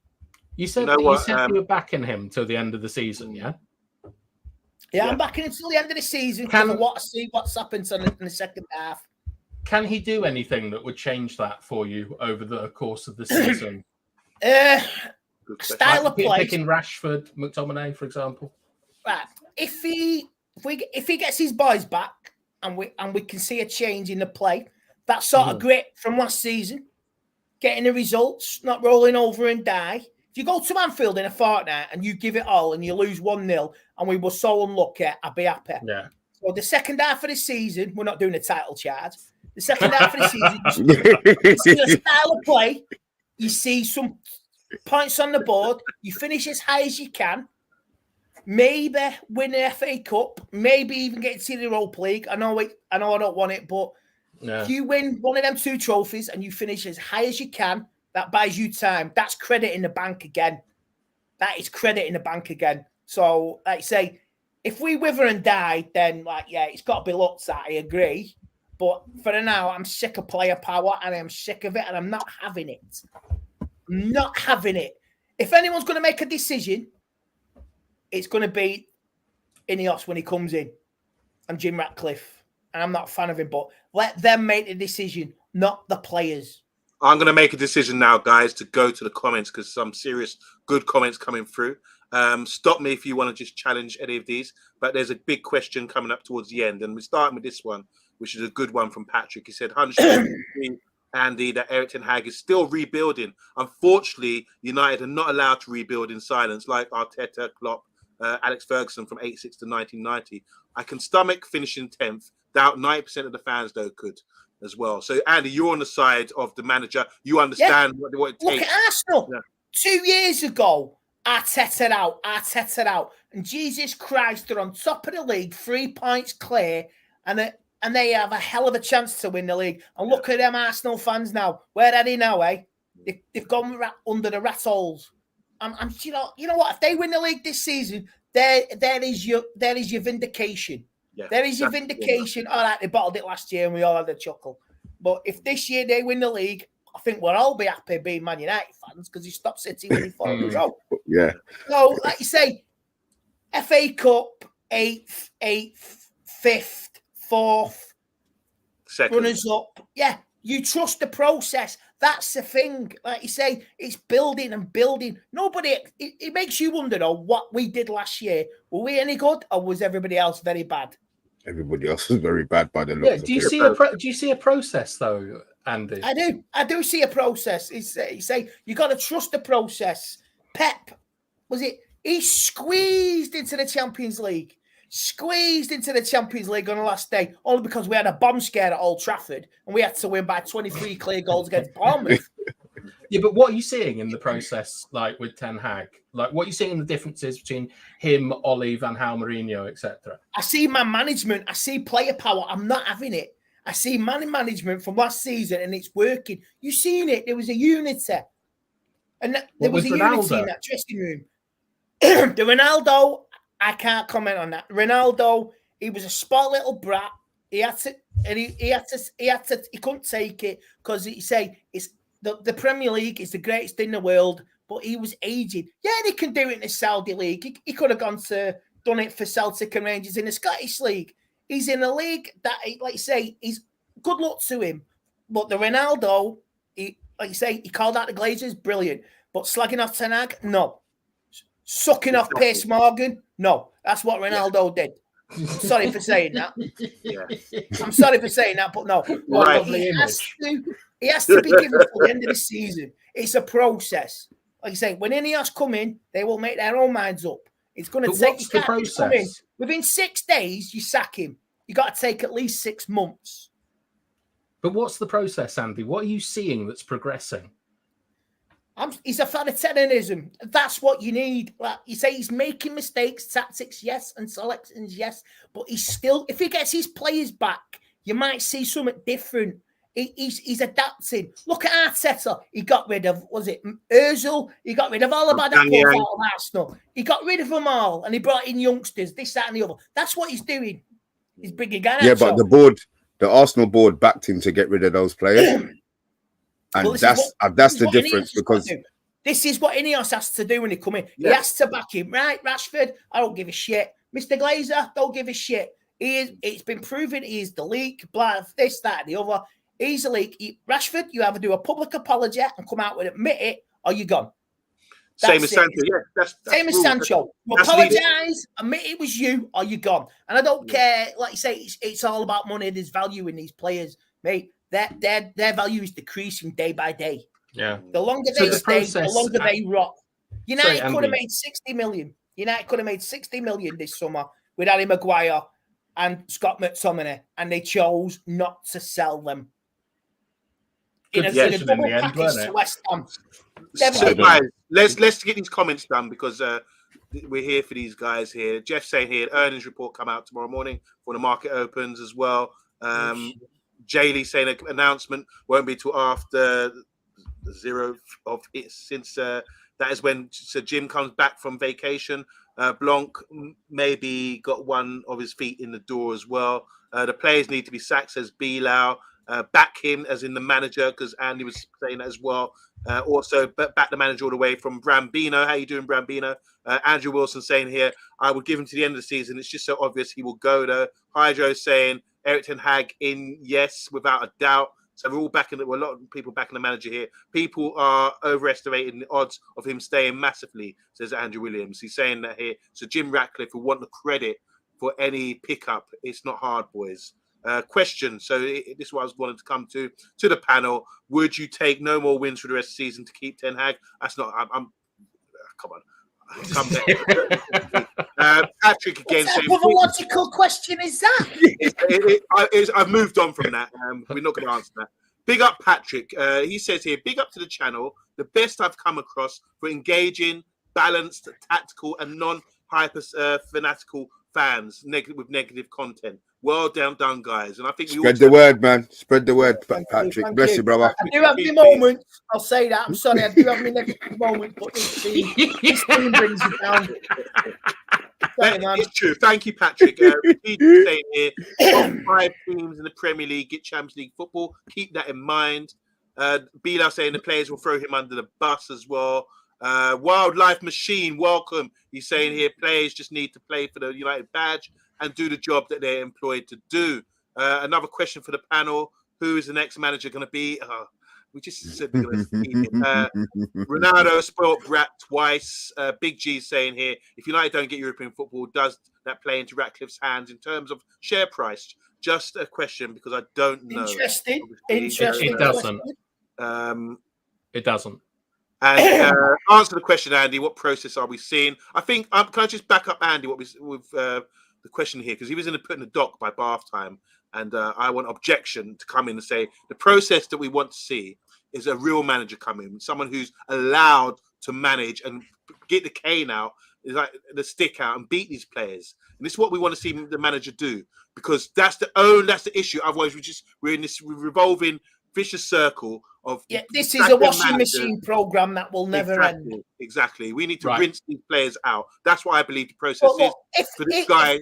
You said you were backing him till the end of the season, yeah? Yeah, I'm backing until the end of the season because I want to see what's happened in the second half. Can he do anything that would change that for you over the course of the season? Style of play. Picking Rashford, Mctominay, for example. Right. If he gets his boys back and we can see a change in the play, that's sort of great from last season. Getting the results, not rolling over and die. If you go to Anfield in a fortnight and you give it all and you lose 1-0 and we were so unlucky, I'd be happy. Yeah. So the second half of the season, we're not doing a title charge. The second half of the season, you see a style of play. You see some points on the board. You finish as high as you can. Maybe win the FA Cup. Maybe even get to the Europa League. I know I don't want it, but if you win one of them 2 trophies and you finish as high as you can, that buys you time. That's credit in the bank again. That is credit in the bank again. So, like I say, if we wither and die, then it's got to be looked at. I agree. But for now, I'm sick of player power and I'm sick of it and I'm not having it. I'm not having it. If anyone's going to make a decision, it's going to be Ineos when he comes in and Jim Ratcliffe. And I'm not a fan of him, but let them make the decision, not the players. I'm going to make a decision now, guys, to go to the comments because some serious good comments coming through. Stop me if you want to just challenge any of these, but there's a big question coming up towards the end. And we're starting with this one, which is a good one from Patrick. He said, 100% Andy, that Erik ten Hag is still rebuilding. Unfortunately, United are not allowed to rebuild in silence like Arteta, Klopp, Alex Ferguson from 86 to 1990. I can stomach finishing 10th. Doubt 90% of the fans, though, could as well. So, Andy, you're on the side of the manager. You understand what it takes. Look at Arsenal. Yeah. 2 years ago, Arteta out. And Jesus Christ, they're on top of the league, 3 points clear, and they have a hell of a chance to win the league. And look at them Arsenal fans now. Where are they now, eh? They've gone under the rat holes. You know what? If they win the league this season, there is your vindication. Yeah, there is your vindication. All right, they bottled it last year and we all had a chuckle. But if this year they win the league, I think we'll all be happy being Man United fans because he stopped City winning 4 in a row. Yeah. So, like you say, FA Cup, 8th, 5th, 4th, second. Runners up. Yeah, you trust the process. That's the thing. Like you say, it's building and building. It makes you wonder, though, what we did last year. Were we any good or was everybody else very bad? Everybody else was very bad by the looks. Yeah, do you see a process, though, Andy? I do see a process. You got to trust the process. Pep, he squeezed into the Champions League. Squeezed into the Champions League on the last day, only because we had a bomb scare at Old Trafford and we had to win by 23 clear goals against Bournemouth. Yeah, but what are you seeing in the process, like with Ten Hag? Like, what are you seeing the differences between him, Oli, Van Gaal, Mourinho, etc.? I see man management. I see player power. I'm not having it. I see man management from last season and it's working. You've seen it. There was a unity. And there was a unity in that dressing room. The Ronaldo, I can't comment on that. Ronaldo, he was a spoiled little brat. He couldn't take it because he say it's the Premier League is the greatest in the world, but he was aging. Yeah, they can do it in the Saudi League. He could have done it for Celtic and Rangers in the Scottish League. He's in a league that, like you say, he's good luck to him. But the Ronaldo, he called out the Glazers, brilliant. But slagging off Ten Hag, no. Sucking off Piers Morgan, no. That's what Ronaldo did. Sorry for saying that. Yeah. I'm sorry for saying that, but no. Right. He has to be given to the end of the season. It's a process. Like I say, when Ineos come in, they will make their own minds up. It's going to take. What's the process? Within 6 days, you sack him. You got to take at least 6 months. But what's the process, Andy? What are you seeing that's progressing? He's authoritarianism. That's what you need. Like you say, he's making mistakes, tactics, yes, and selections, yes. But he's still, if he gets his players back, you might see something different. He's adapting. Look at Arteta. He got rid of, was it Ozil? He got rid of all about that profile of Arsenal. He got rid of them all, and he brought in youngsters, this, that, and the other. That's what he's doing. He's bringing Garnacho. Yeah, but the Arsenal board backed him to get rid of those players. And well, that's the difference because this is what Ineos has to do when they come in. Yeah. He has to back him, right? Rashford, I don't give a shit. Mr. Glazer, don't give a shit. It's been proven he is the leak, blah, this, that, and the other. He's a leak. Rashford, you either do a public apology and come out and admit it, or you're gone. Same as Sancho, yeah. That's same as Sancho. You apologise, admit it was you, or you're gone. And I don't care. Like you say, it's all about money. There's value in these players, mate. Their value is decreasing day by day. Yeah. The longer they stay, the longer they rot. United could have made 60 million. United could have made 60 million this summer with Harry Maguire. and Scott McTominay, and they chose not to sell them. In a decision in double the end, package wasn't to it? West Ham. So guys, let's get these comments done because we're here for these guys here. Jeff saying here, earnings report come out tomorrow morning when the market opens as well. Jaylee saying an announcement won't be till after the 0 of it, since that is when Sir Jim comes back from vacation. Blanc maybe got one of his feet in the door as well. The players need to be sacked, says Bilal. Back him as in the manager, because Andy was saying that as well. Also, back the manager all the way from Brambino. How you doing, Brambino? Andrew Wilson saying here, I would give him to the end of the season. It's just so obvious he will go though. Hydro saying Erik ten Hag in, yes, without a doubt. So we're all backing a lot of people backing the manager here. People are overestimating the odds of him staying massively, says Andrew Williams. He's saying that here. So Jim Ratcliffe will want the credit for any pickup. It's not hard, boys. Question. So this is what I was wanting to come to the panel. Would you take no more wins for the rest of the season to keep Ten Hag? That's not. I'm come on. Come Patrick again. What a logical question is that? I've moved on from that. We're not going to answer that. Big up Patrick. He says here, big up to the channel. The best I've come across for engaging, balanced, tactical, and non-hyper fanatical fans with negative content. Well done, guys. And I think spread the word, man. Spread the word, Patrick. Bless you, brother. I do have my moments. I'll say that. I'm sorry. I do have my negative moment, but this team brings it down. It's true. Thank you, Patrick. Saying here, top 5 teams in the Premier League get Champions League football. Keep that in mind. Bila saying the players will throw him under the bus as well. Wildlife Machine, welcome. He's saying here players just need to play for the United badge and do the job that they're employed to do. Another question for the panel: who is the next manager going to be? We just said we're going to see him. Ronaldo spoiled brat twice. Big G saying here, if United don't get European football, does that play into Ratcliffe's hands in terms of share price? Just a question because I don't know. Interesting. It doesn't. It doesn't. And answer the question, Andy. What process are we seeing? I think. Can I just back up, Andy? What with the question here, because he was put in the dock by bath time, and I want objection to come in and say the process that we want to see is a real manager come in, someone who's allowed to manage and get the cane out, like the stick out, and beat these players. And this is what we want to see the manager do, because that's the issue. Otherwise, we're in this revolving vicious circle of this is a washing machine program that will never end. Exactly. We need to rinse these players out. That's what I believe the process is for this guy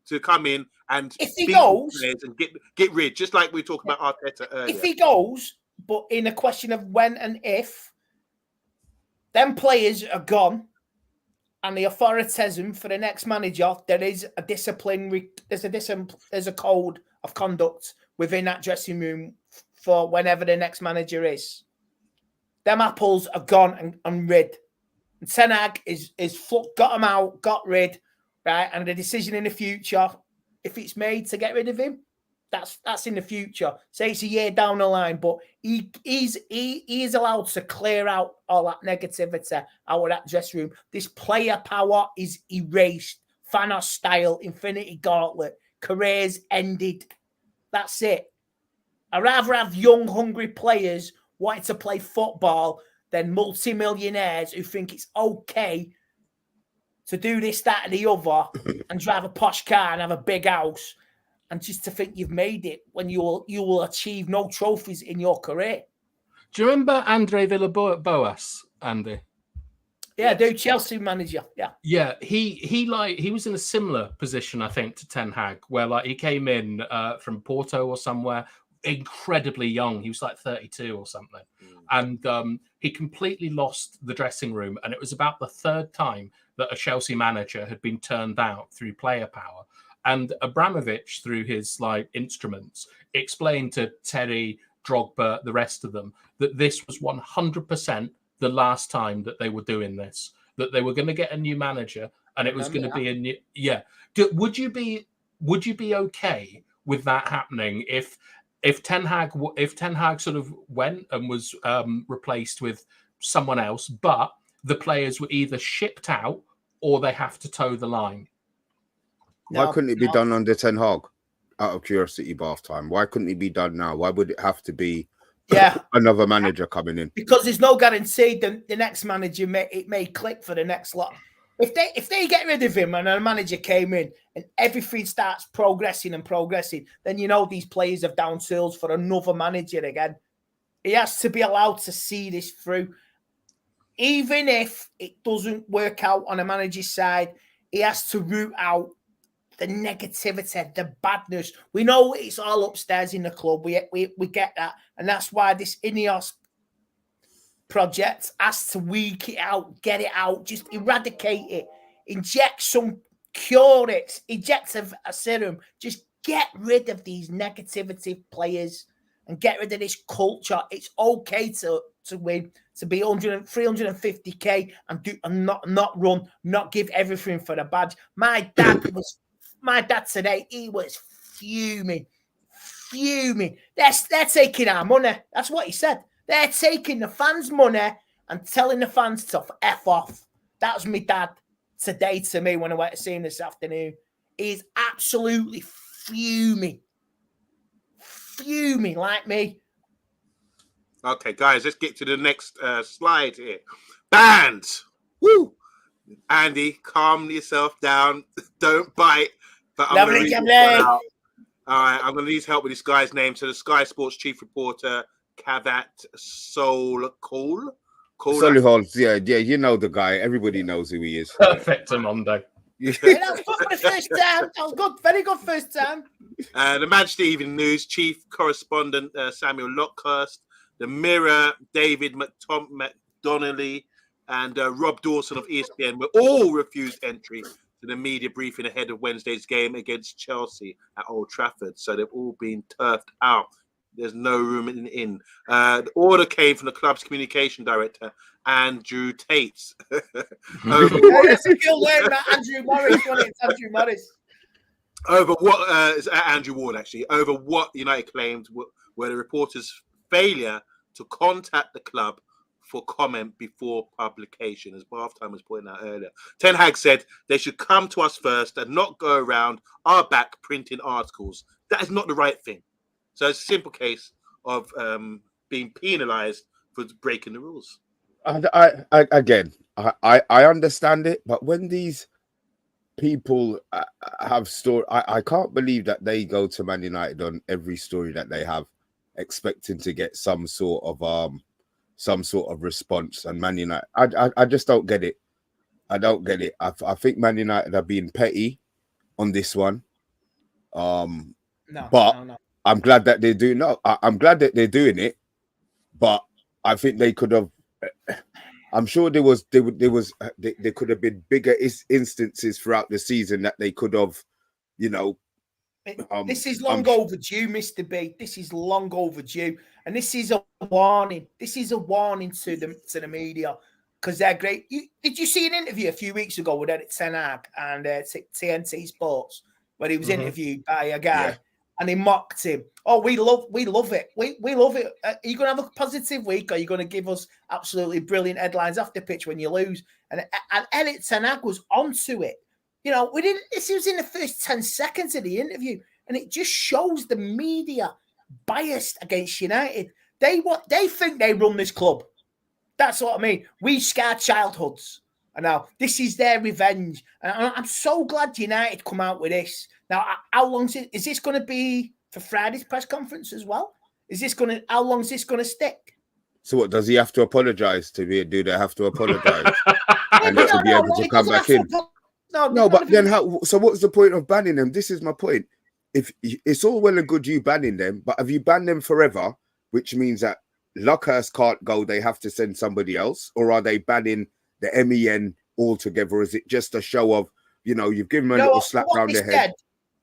to come in and if he goes players and get rid, just like we talked about Arteta earlier. If he goes, but in a question of when and if, them players are gone, and the authoritism for the next manager, there is a discipline. There's a code of conduct within that dressing room for whenever the next manager is. Them apples are gone and rid. And Ten Hag is got them out, got rid, right? And the decision in the future, if it's made to get rid of him, that's in the future. Say it's a year down the line, but he is allowed to clear out all that negativity out of that dressing room. This player power is erased. Thanos style, Infinity Gauntlet, careers ended. That's it. I'd rather have young, hungry players wanting to play football than multi-millionaires who think it's okay to do this, that, and the other and drive a posh car and have a big house and just to think you've made it when you will achieve no trophies in your career. Do you remember Andre Villas-Boas, Andy? Yeah, dude, Chelsea manager. Yeah. He was in a similar position, I think, to Ten Hag, where he came in from Porto or somewhere, incredibly young. He was like 32 or something, and he completely lost the dressing room. And it was about the third time that a Chelsea manager had been turned out through player power. And Abramovich, through his instruments, explained to Terry, Drogba, the rest of them, that this was 100% the last time that they were doing this, that they were going to get a new manager and it was going to be a new. Yeah. Would you be okay with that happening if Ten Hag sort of went and was replaced with someone else, but the players were either shipped out or they have to toe the line? Why couldn't it be done under Ten Hag? Out of curiosity, bath time. Why couldn't it be done now? Why would it have to be another manager coming in? Because there's no guarantee the next manager may click for the next lot. If they get rid of him and a manager came in and everything starts progressing, then you know these players have down tools for another manager again. He has to be allowed to see this through. Even if it doesn't work out on a manager's side, he has to root out the negativity, the badness. We know it's all upstairs in the club. We get that. And that's why this Ineos project has to weed it out, get it out, just eradicate it, inject cure it, inject a serum. Just get rid of these negativity players and get rid of this culture. It's okay to win, to be 350k and not run, not give everything for the badge. My dad today, he was fuming. They're taking our money. That's what he said. They're taking the fans' money and telling the fans to F off. That was my dad today to me when I went to see him this afternoon. He's absolutely fuming like me. Okay, guys, let's get to the next slide here. Banned. Woo! Andy, calm yourself down. Don't bite. But I'm going to read this one out. All right, I'm going to need help with this guy's name. So the Sky Sports chief reporter, Kavat Solihull. Yeah, you know the guy. Everybody knows who he is. Perfect, OMONDI. Yeah, that was good for the first time. That was good. Very good first time. The Manchester Evening News chief correspondent, Samuel Lockhurst. The Mirror, David McDonnelly, and Rob Dawson of ESPN were all refused entry to the media briefing ahead of Wednesday's game against Chelsea at Old Trafford. So they've all been turfed out. There's no room in. The order came from the club's communication director, Andrew Tate. Andrew Morris. Over what is Andrew Ward actually? Over what United claimed were the reporters' failure to contact the club for comment before publication, as Bathtime was pointing out earlier. Ten Hag said they should come to us first and not go around our back printing articles. That is not the right thing. So it's a simple case of being penalised for breaking the rules. I understand it, but when these people have story, I can't believe that they go to Man United on every story that they have, expecting to get some sort of response. And Man United, I just don't get it. I don't get it. I think Man United are being petty on this one. No. I'm glad that they're doing. No, I'm glad that they're doing it, but I think they could have. I'm sure there could have been bigger instances throughout the season that they could have, this is long overdue, Mr. B. This is long overdue, and this is a warning. This is a warning to the media because they're great. Did you see an interview a few weeks ago with Erik ten Hag and TNT Sports where he was interviewed by a guy? Yeah. And he mocked him. Oh, we love it. We love it. Are you going to have a positive week? Or are you going to give us absolutely brilliant headlines after pitch when you lose? And Erik ten Hag was onto it. We didn't. This was in the first 10 seconds of the interview, and it just shows the media biased against United. They think they run this club. That's what I mean. We scarred childhoods, and now this is their revenge. And I'm so glad United come out with this. Now, how long is this going to be for Friday's press conference as well? How long is this going to stick? So what, does he have to apologise do they have to apologise? And to be able to come back in? No, but then how? So what's the point of banning them? This is my point. If it's all well and good you banning them, but have you banned them forever, which means that Luckhurst can't go, they have to send somebody else? Or are they banning the MEN altogether? Is it just a show of, you've given them a little slap round their head?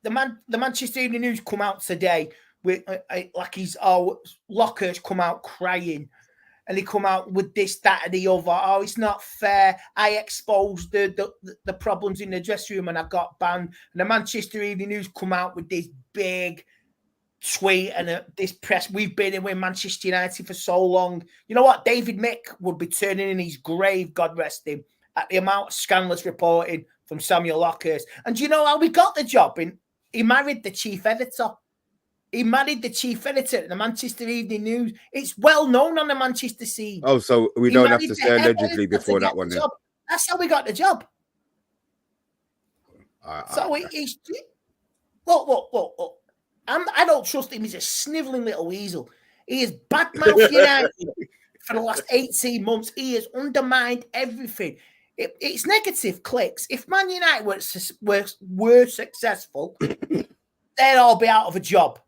The Manchester Evening News come out today with Lockhurst come out crying, and he come out with this, that, and the other. Oh, it's not fair. I exposed the problems in the dressing room and I got banned. And the Manchester Evening News come out with this big tweet and this press. We've been in with Manchester United for so long. You know what? David Mick would be turning in his grave, God rest him, at the amount of scandalous reporting from Samuel Lockhurst. And do you know how we got the job? He married the chief editor. He married the chief editor at the Manchester Evening News. It's well known on the Manchester scene. Oh, so we don't have to say allegedly before that one then. That's how we got the job. So he's... Look. I don't trust him. He's a snivelling little weasel. He has badmouthed United for the last 18 months. He has undermined everything. It's negative clicks. If Man United were successful, they'll all be out of a job.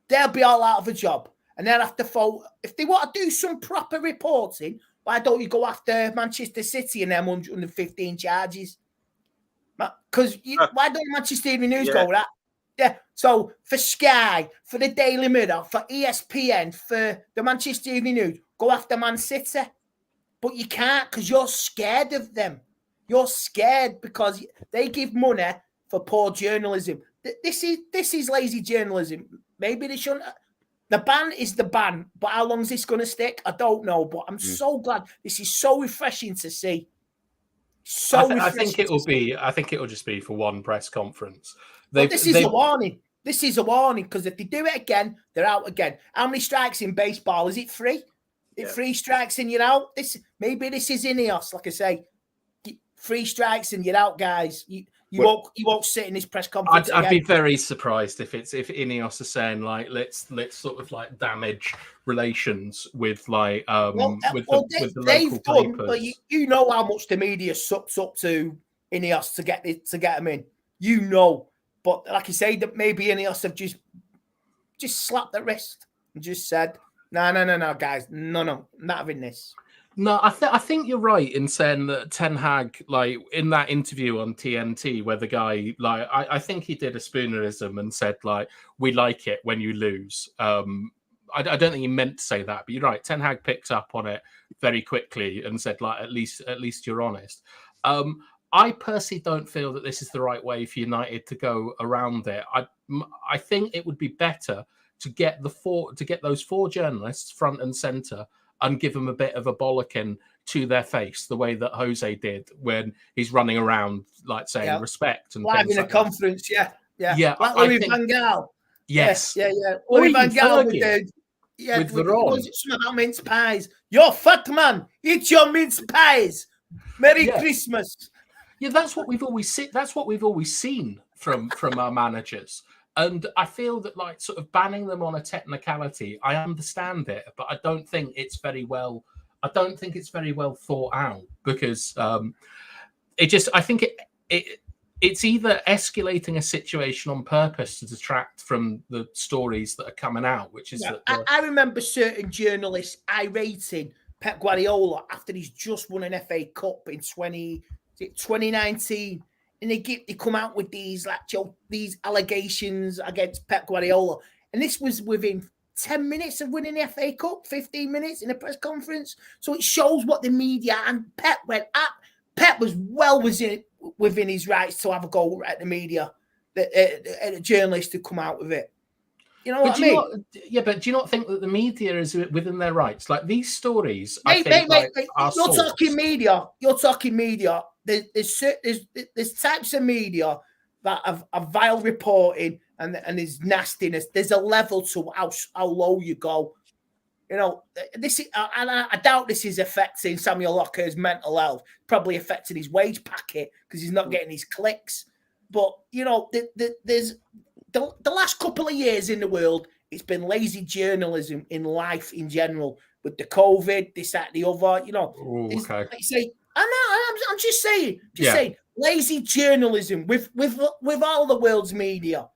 They'll be all out of a job. And they'll have to follow. If they want to do some proper reporting, why don't you go after Manchester City and them 115 charges? Because why don't Manchester Evening News go with that? Yeah. So for Sky, for the Daily Mirror, for ESPN, for the Manchester Evening News, go after Man City. But you can't because you're scared of them. You're scared because they give money for poor journalism. This is lazy journalism. Maybe they shouldn't. The ban is the ban, but how long is this going to stick? I don't know. But I'm so glad. This is so refreshing to see. I think it will be. I think it will just be for one press conference. This is a warning. This is a warning because if they do it again, they're out again. How many strikes in baseball? Is it 3? Yeah. 3 strikes and you're out. Maybe this is Ineos. Like I say, 3 strikes and you're out, guys. You won't sit in this press conference. I'd be very surprised if Ineos are saying like let's sort of like damage relations with like with the local papers. But you know how much the media sucks up to Ineos to get them in. You know, but like you say, that maybe Ineos have just slapped the wrist and just said, no, guys, no, not having this. No, I think you're right in saying that Ten Hag, like in that interview on TNT, where the guy, like, I think he did a spoonerism and said, like, we like it when you lose. I don't think he meant to say that, but you're right. Ten Hag picked up on it very quickly and said, like, at least you're honest. I personally don't feel that this is the right way for United to go around it. I think it would be better to get those 4 journalists front and centre and give them a bit of a bollocking to their face, the way that Jose did when he's running around, like saying respect and live in a conference, yeah. Like Louis Van Gaal. Yes. Yeah. Louis Van Gaal with Veron. Something about mince pies. You're fat man. Eat your mince pies. Merry Christmas. Yeah, that's what we've always seen. That's what we've always seen from our managers. And I feel that, like, sort of banning them on a technicality, I understand it, but I don't think it's very well. I don't think it's very well thought out because I think it's either escalating a situation on purpose to detract from the stories that are coming out, which is I remember certain journalists irating Pep Guardiola after he's just won an FA Cup in 2019. And they come out with these allegations against Pep Guardiola. And this was within 10 minutes of winning the FA Cup, 15 minutes in a press conference. So it shows what the media and Pep went at. Pep was well within his rights to have a go at the media, the journalists to come out with it. You know what I mean? But do you not think that the media is within their rights? Like these stories, mate, you're talking media. You're talking media. There's types of media that have vile reporting and there's nastiness. There's a level to how low you go. You know, this is, and I doubt this is affecting Samuel Locker's mental health. Probably affecting his wage packet because he's not getting his clicks. But you know, there's the last couple of years in the world, it's been lazy journalism in life in general with the COVID, this, that, the other. You know, like you say, I'm just saying, lazy journalism with all the world's media.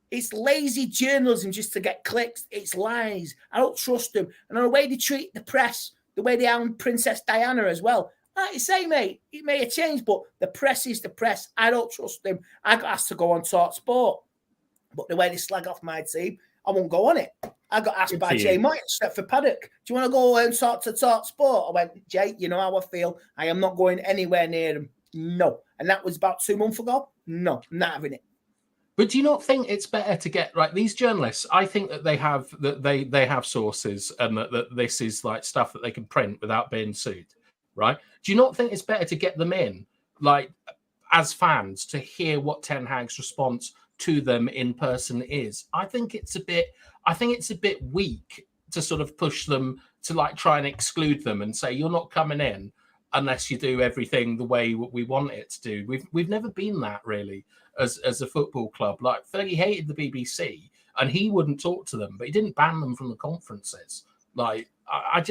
It's lazy journalism just to get clicks. It's lies. I don't trust them. And the way they treat the press, the way they hound Princess Diana as well. Like you say, mate, it may have changed, but the press is the press. I don't trust them. I got asked to go on Talk Sport. But the way they slag off my team, I won't go on it. I got asked by Jay Moyes, for Paddock, do you want to go and talk Sport? I went, Jay, you know how I feel. I am not going anywhere near them. No. And that was about 2 months ago. No, I'm not having it. But do you not think it's better to get these journalists? I think that they have sources and that this is like stuff that they can print without being sued, right? Do you not think it's better to get them in? Like, as fans to hear what Ten Hag's response to them in person is. I think it's a bit weak to sort of push them to like try and exclude them and say you're not coming in unless you do everything the way we want it to do. We've never been that really as a football club. Like Fergie hated the BBC and he wouldn't talk to them, but he didn't ban them from the conferences. Like I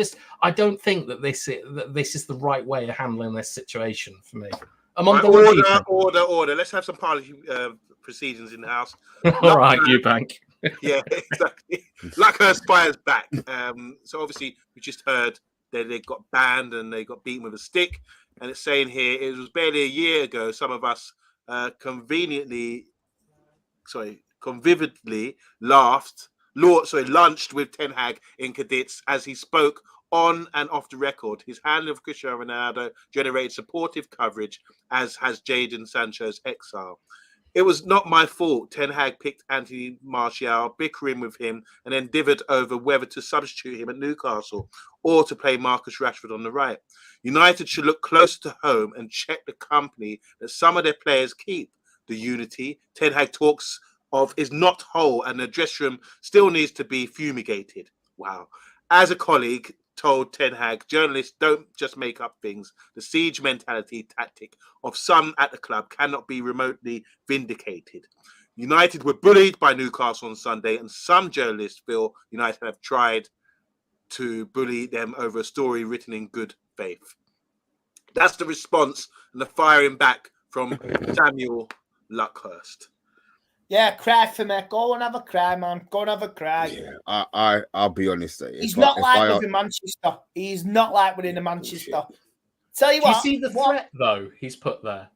don't think that this is the right way of handling this situation for me. Order. Let's have some party proceedings in the house. All right, Eubank. Yeah, exactly. Luckhurst Spire's back. So obviously we just heard that they got banned and they got beaten with a stick. And it's saying here it was barely a year ago. Some of us convivially lunched with Ten Hag in Cadits as he spoke on and off the record. His handling of Cristiano Ronaldo generated supportive coverage, as has Jadon Sancho's exile. It was not my fault. Ten Hag picked Anthony Martial, bickering with him, and then dithered over whether to substitute him at Newcastle or to play Marcus Rashford on the right. United should look closer to home and check the company that some of their players keep. The unity Ten Hag talks of is not whole, and the dressing room still needs to be fumigated. Wow. As a colleague told Ten Hag, journalists don't just make up things. The siege mentality tactic of some at the club cannot be remotely vindicated. United were bullied by Newcastle on Sunday, and some journalists feel United have tried to bully them over a story written in good faith. That's the response and the firing back from Samuel Luckhurst. Yeah, cry for me. Go and have a cry, man. Go and have a cry. Yeah, I'll be honest. He's not like within Manchester. He's not like within the Manchester. Tell you what. Do you see the threat, though, he's put there?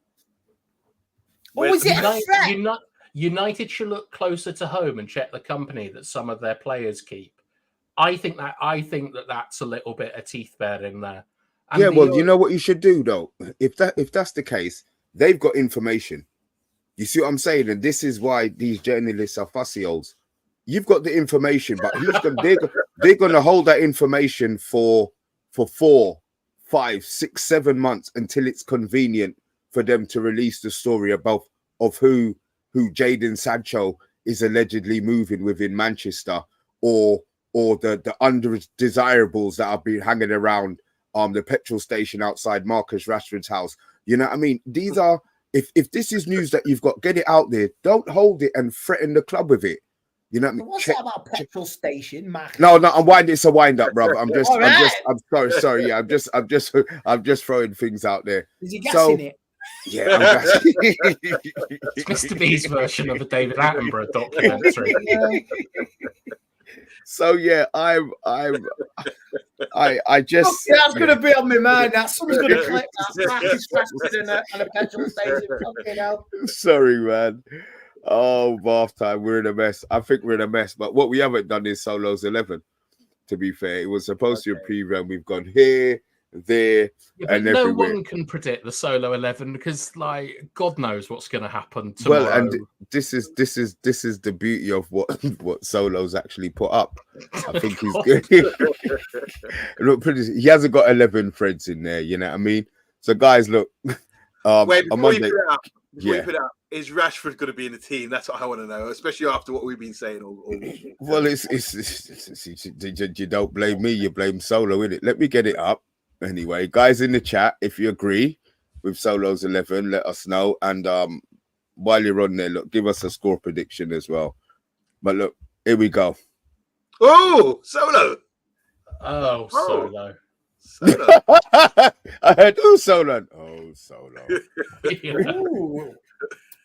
Oh, is it a threat? United should look closer to home and check the company that some of their players keep. I think that's a little bit of teeth bearing there. And you know what you should do, though? If that's the case, they've got information. You see what I'm saying? And this is why these journalists are fussy olds. You've got the information, but they're going to hold that information for 4, 5, 6, 7 months until it's convenient for them to release the story of who Jadon Sancho is allegedly moving within Manchester, or the undesirables that have been hanging around the petrol station outside Marcus Rashford's house. You know what I mean? These are. If this is news that you've got, get it out there. Don't hold it and threaten the club with it. You know what I mean? What's that about petrol station, Mark? No, it's a wind up, brother. I'm sorry. Yeah, I'm just throwing things out there. Is he gassing it? Yeah, I'm gassing. It's Mr. B's version of a David Attenborough documentary. So yeah, I just that's gonna be on my mind. That someone's gonna clip that and a petrol station. Okay, now. Sorry, man. Oh, bath time. We're in a mess. I think we're in a mess. But what we haven't done is Solo's 11. To be fair, it was supposed to be a preview. We've gone here, there, and no everywhere. one can predict the Solo 11 because, like, God knows what's going to happen tomorrow. Well, and this is the beauty of what Solo's actually put up. I think he's good. Look, he hasn't got 11 threads in there. You know what I mean? So, guys, look. Wait, before you put it out, is Rashford going to be in the team? That's what I want to know, especially after what we've been saying all week. Well, it's you don't blame me, you blame Solo, innit? Let me get it up. Anyway, guys in the chat, if you agree with Solo's 11, let us know. And while you're on there, look, give us a score prediction as well. But look, here we go. Oh, Solo. Oh, Solo. Solo. I heard, Solo. Oh, Solo.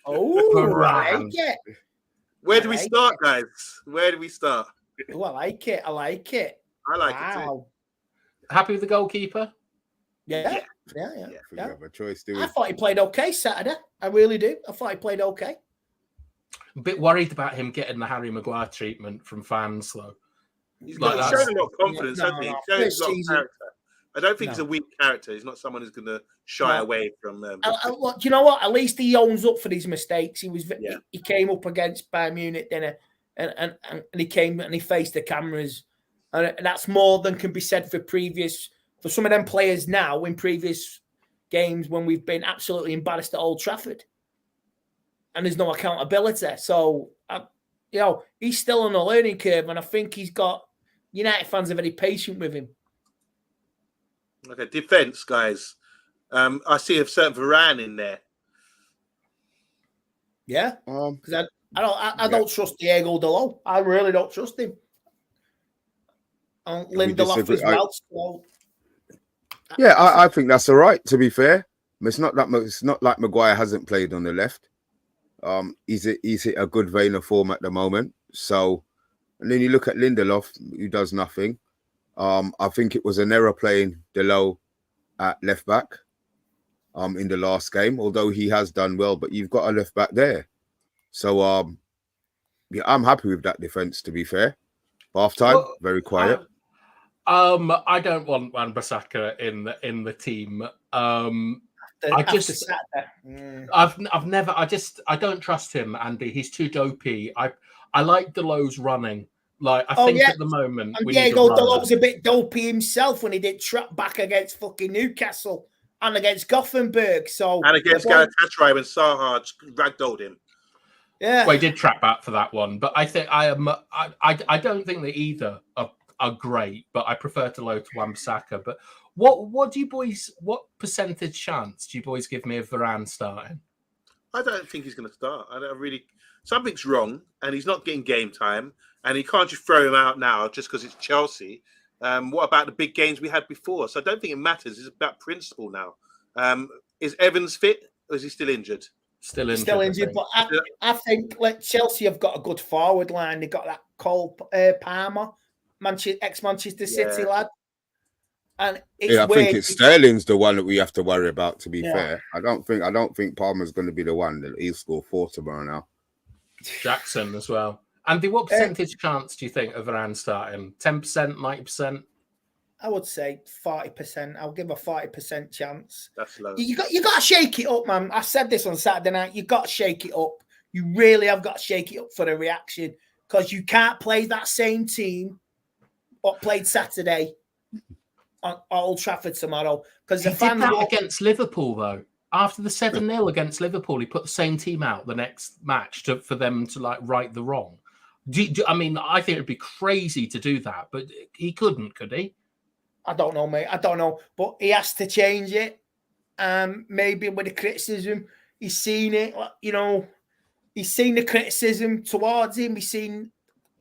I like it. Where do we start, guys? Where do we start? Oh, I like it. I like it too. Happy with the goalkeeper? Yeah. We have a choice, do we? I thought he played okay Saturday. I really do. I thought he played okay. A bit worried about him getting the Harry Maguire treatment from fans, though. He's shown a lot of confidence, hasn't he? He's shown a lot of character. I don't think he's a weak character. He's not someone who's going to shy away from them. Look, you know what? At least he owns up for his mistakes. He came up against Bayern Munich, and he came and he faced the cameras, and that's more than can be said for some of them players now in previous games when we've been absolutely embarrassed at Old Trafford, and there's no accountability. So, he's still on a learning curve, and I think United fans are very patient with him. Okay, defense, guys. I see a certain Varane in there. Yeah, because I don't trust Diego Dalot. I really don't trust him. And Lindelof as well. Yeah, I think that's all right. To be fair, it's not like Maguire hasn't played on the left. He's hit a good vein of form at the moment. So, and then you look at Lindelof, who does nothing. I think it was an error playing Dalot at left back. In the last game, although he has done well, but you've got a left back there. So, yeah, I'm happy with that defense. To be fair, half time, very quiet. I don't want Wan-Bissaka in the team. I don't trust him, Andy. He's too dopey. I like Dalot's running. Like I think at the moment, and Diego Dalot was a bit dopey himself when he did trap back against fucking Newcastle and against Gothenburg. And against Galatasaray when Saha ragdolled him. Yeah, well, he did trap back for that one, but I think I don't think that either are great, but I prefer Dalot to Wan-Bissaka. But what percentage chance do you boys give me of Varane starting? I don't think he's going to start. Something's wrong, and he's not getting game time, and he can't just throw him out now just because it's Chelsea. What about the big games we had before? So I don't think it matters. It's about principle now. Is Evans fit, or is he still injured? Still injured. But I think Chelsea have got a good forward line. They've got that Cole Palmer, ex-Manchester City lad. And I think it's Sterling's the one that we have to worry about. To be fair, I don't think Palmer's going to be the one that he'll score 4 tomorrow now. Jackson as well. Andy, what percentage chance do you think of Varane starting? 10%, 90%? I would say 40%. I'll give a 40% chance. That's low. You got to shake it up, man. I said this on Saturday night. You got to shake it up. You really have got to shake it up for the reaction, because you can't play that same team what played Saturday on Old Trafford tomorrow. Because the fans did that against Liverpool, though. After the 7-0 against Liverpool, he put the same team out the next match for them to right the wrong. I mean, I think it'd be crazy to do that, but he couldn't, could he? I don't know, mate. I don't know. But he has to change it. Maybe with the criticism, he's seen it. He's seen the criticism towards him. He's seen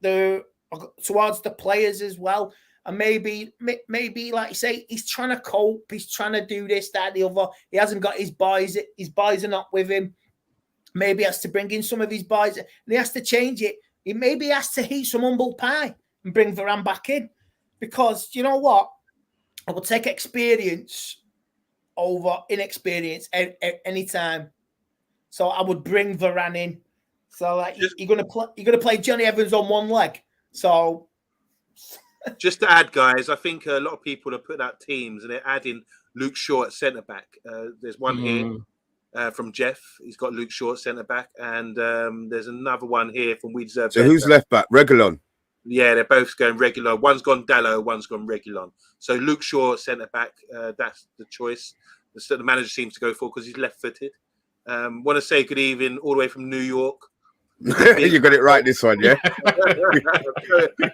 towards the players as well. And maybe, like you say, he's trying to cope. He's trying to do this, that, the other. He hasn't got his boys. His boys are not with him. Maybe he has to bring in some of his boys. And he has to change it. Maybe he has to heat some humble pie and bring Varane back in. Because, you know what? I will take experience over inexperience any time. So I would bring Varane in. So you're gonna play Johnny Evans on one leg. So just to add, guys, I think a lot of people are putting out teams and they're adding Luke Shaw at centre back. There's one here from Jeff. He's got Luke Shaw at centre back, and there's another one here from We Deserve. So who's left back? Reguilon. Yeah, they're both going Reguilon. One's gone Dalot, one's gone Reguilon. So Luke Shaw centre back, that's the choice. The manager seems to go for because he's left-footed. Want to say good evening all the way from New York. You got it right this one, yeah.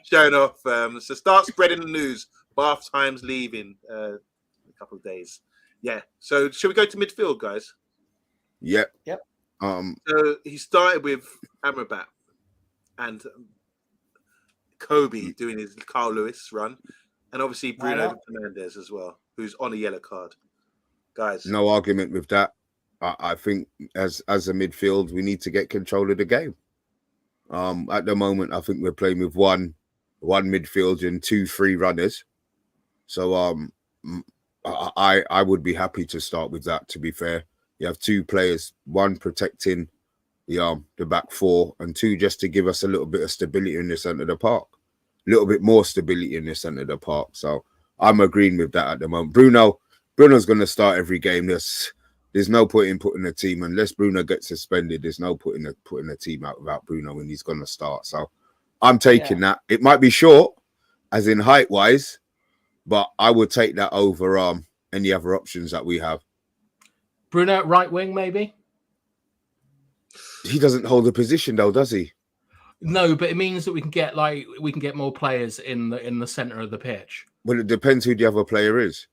Showing off. So start spreading the news. Bath Time's leaving in a couple of days. Yeah. So should we go to midfield, guys? Yep. So he started with Amrabat and Kobe doing his Carl Lewis run, and obviously Bruno Fernandes as well, who's on a yellow card. Guys, no argument with that. I think as a midfield, we need to get control of the game. At the moment, I think we're playing with one midfielder and 2-3 runners. So I would be happy to start with that. To be fair, you have 2 players, one protecting the back 4, and 2 just to give us a little bit of stability in the centre of the park, a little bit more stability in the centre of the park. So I'm agreeing with that at the moment. Bruno's going to start every game. There's no point in putting a team unless Bruno gets suspended. There's no point in putting a team out without Bruno when he's going to start. So I'm taking that. It might be short, as in height wise, but I would take that over any other options that we have. Bruno at right wing, maybe. He doesn't hold a position though, does he? No, but it means that we can get more players in the center of the pitch. Well, it depends who the other player is.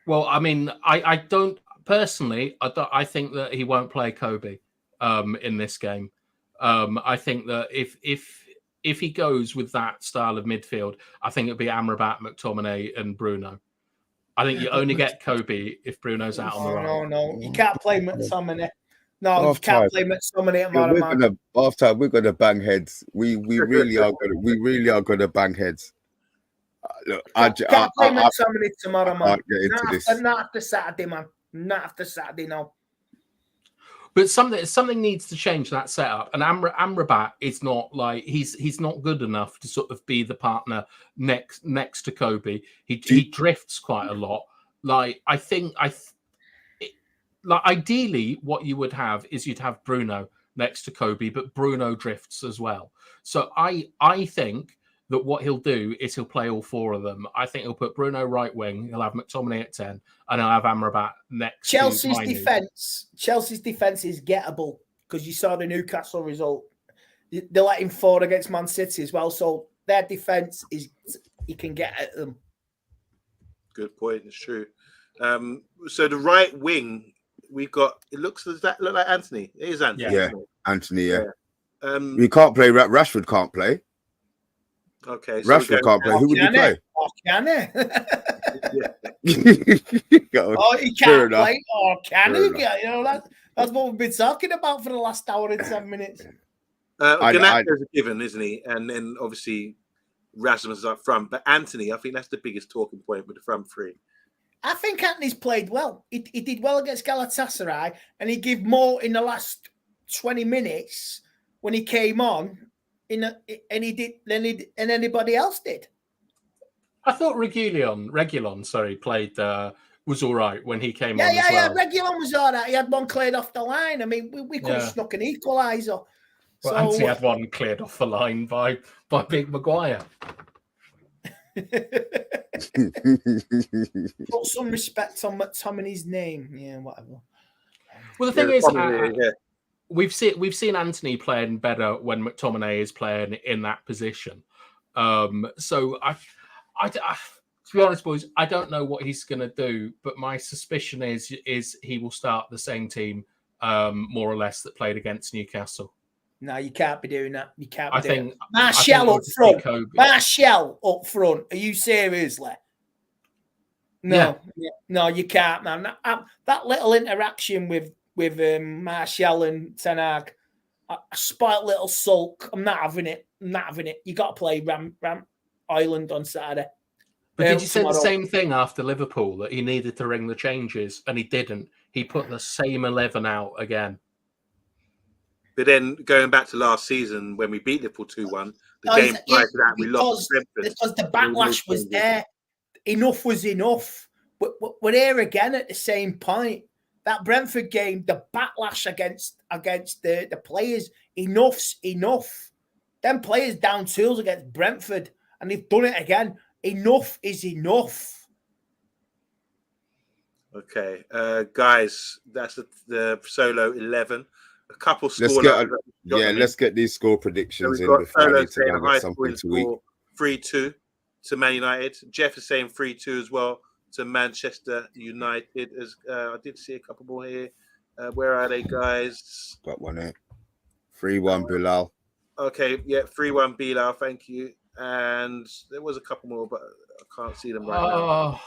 Well, I mean, I don't personally. I think that he won't play Kobe in this game. I think that if he goes with that style of midfield, I think it'll be Amrabat, McTominay, and Bruno. I think you only get Kobe if Bruno's out on the right. No, you can't play McTominay. No, you can't play McTominay at man. We're gonna bang heads. We really are gonna bang heads. Look, I can't play McTominay tomorrow, man. Not after Saturday, man. Not after Saturday, no. But something needs to change that setup. And Amrabat is not like he's not good enough to sort of be the partner next to Kobe. He drifts quite a lot. Like I think like ideally, what you would have is you'd have Bruno next to Kobe, but Bruno drifts as well. So I think that what he'll do is he'll play all four of them. I think he'll put Bruno right wing, he'll have McTominay at 10, and he'll have Amrabat next. Chelsea's defense is gettable because you saw the Newcastle result. They're letting 4 against Man City as well, so their defense is you can get at them. Good point. It's true. So the right wing. We've got. Does that look like Anthony? It is Anthony. Yeah, Anthony. Yeah. We can't play. Rashford can't play. Okay. So Rashford can't play. Who would you play? Can he can't play. Or can he? You know that's what we've been talking about for the last hour and 7 minutes. Ganacho's a given, isn't he? And then obviously Rasmus is up front. But Anthony, I think that's the biggest talking point with the front three. I think Anthony's played well. He did well against Galatasaray, and he gave more in the last 20 minutes when he came on, and he did than anybody else did. I thought Reguilon, played was all right when he came on. Yeah, Reguilon was all right. He had one cleared off the line. I mean, we could have snuck an equaliser. Well, Anthony had one cleared off the line by Big Maguire. Put some respect on McTominay's name. Yeah, whatever. Well, the thing is, we've seen Anthony playing better when McTominay is playing in that position. So I to be honest, boys, I don't know what he's going to do, but my suspicion is he will start the same team, more or less, that played against Newcastle. No, you can't be doing that. You can't. Martial up front. Martial up front. Are you seriously? No, no, you can't, man. That little interaction with Martial and Ten Hag, a spoilt little sulk. I'm not having it. You got to play Ram Island on Saturday. But did you say the same thing after Liverpool, that he needed to ring the changes and he didn't? He put the same 11 out again. But then going back to last season when we beat Liverpool 2-1, game prior to that we lost. Because the backlash was there. Enough was enough. But we're here again at the same point. That Brentford game, the backlash against the players, enough's enough. Them players down tools against Brentford, and they've done it again. Enough is enough. Okay, guys, that's the solo 11. A couple score. Let's get these score predictions in before I need to go get something to eat. 3-2 to Man United. Jeff is saying 3-2 as well to Manchester United. As I did see a couple more here. Where are they, guys? Got one here. 3-1 Bilal. Okay, yeah, 3-1 Bilal. Thank you. And there was a couple more, but I can't see them right now.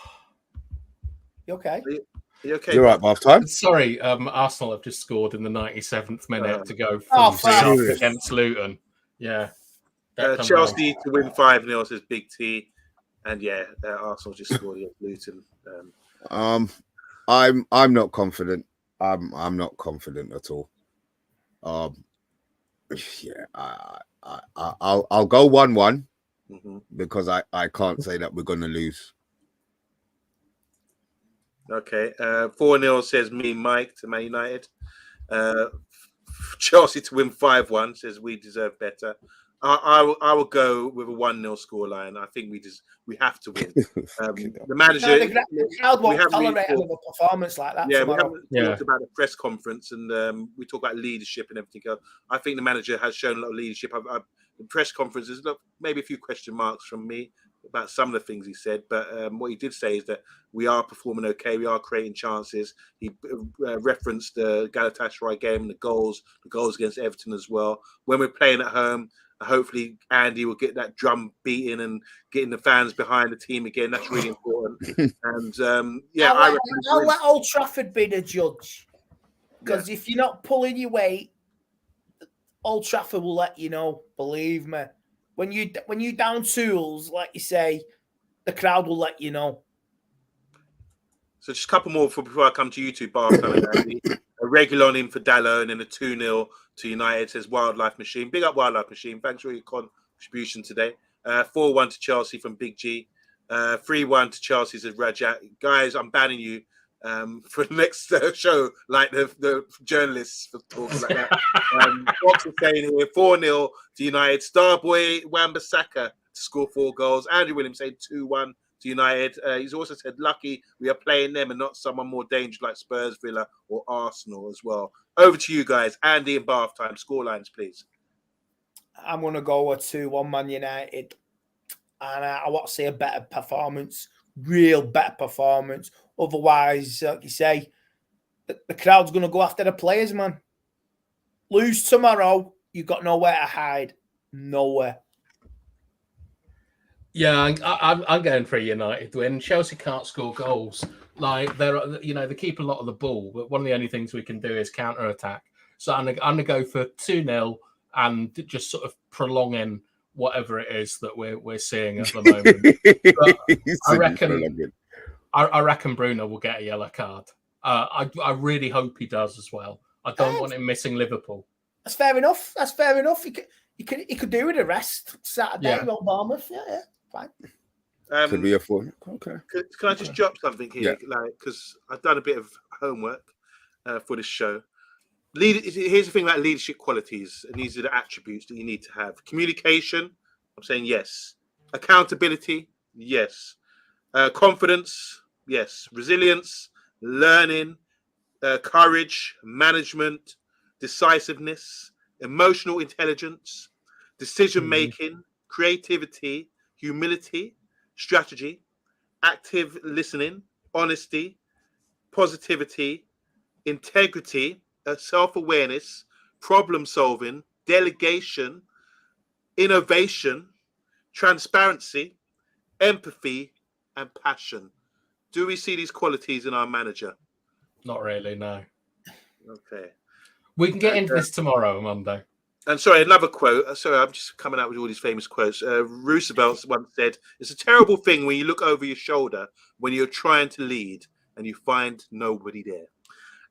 You okay? Are you okay? You're right, Bath time. Sorry, Arsenal have just scored in the 97th minute to go 4-0 against Luton. Yeah. Chelsea to win 5-0 says Big T. And Arsenal just scored against Luton. I'm not confident. I'm not confident at all. I'll go 1-1 because I can't say that we're going to lose. Okay, 4-0 says me, Mike, to Man United. Chelsea to win 5-1 says we deserve better. I will go with a 1-0 scoreline. I think we have to win. The manager, the crowd won't tolerate another performance like that. Yeah, tomorrow. we haven't talked about the press conference, and we talk about leadership and everything else. I think the manager has shown a lot of leadership. The press conferences, look, maybe a few question marks from me about some of the things he said, but what he did say is that we are performing okay. We are creating chances. He referenced the Galatasaray game and the goals against Everton as well. When we're playing at home, hopefully Andy will get that drum beating and getting the fans behind the team again. That's really important. And I'll let Old Trafford be the judge, because if you're not pulling your weight, Old Trafford will let you know. Believe me, when you down tools, like you say, the crowd will let you know. So just a couple more before I come to you two, BATHTIME and Andy. A regular in for Dallo, and then a 2-0 to United, says Wildlife Machine. Big up Wildlife Machine. Thanks for your contribution today. 4-1 to Chelsea from Big G. 3-1 to Chelsea, says Rajat. Guys, I'm banning you for the next show, like the journalists for talking like that. Fox is saying here 4-0 to United. Starboy Wan-Bissaka to score 4 goals. Andrew Williams saying 2-1 to United. He's also said, lucky we are playing them and not someone more dangerous like Spurs, Villa, or Arsenal as well. Over to you guys, Andy and BATHTIME. Scorelines, please. I'm going to go with 2-1 Man United. And I want to see a better performance, real better performance. Otherwise, like you say, the crowd's going to go after the players, man. Lose tomorrow, you've got nowhere to hide. Nowhere. Yeah, I'm going for a United win. Chelsea can't score goals. Like they keep a lot of the ball, but one of the only things we can do is counter attack. So I'm gonna go for 2-0 and just sort of prolonging whatever it is that we're seeing at the moment. I reckon Bruno will get a yellow card. I really hope he does as well. I don't want him missing Liverpool. That's fair enough. He could do with a rest Saturday. Well, Bournemouth. Yeah. Fine. Could be a 4. Okay. Can I just drop something here? Because I've done a bit of homework for this show. Here's the thing about leadership qualities, and these are the attributes that you need to have. Communication, I'm saying yes. Accountability, yes. Confidence, yes. Resilience, learning, courage, management, decisiveness, emotional intelligence, decision-making, creativity, humility, strategy, active listening, honesty, positivity, integrity, self-awareness, problem-solving, delegation, innovation, transparency, empathy, and passion. Do we see these qualities in our manager? Not really, no. Okay. We can get into this tomorrow, Monday. And sorry, another quote. Sorry, I'm just coming out with all these famous quotes. Roosevelt once said, "It's a terrible thing when you look over your shoulder when you're trying to lead and you find nobody there."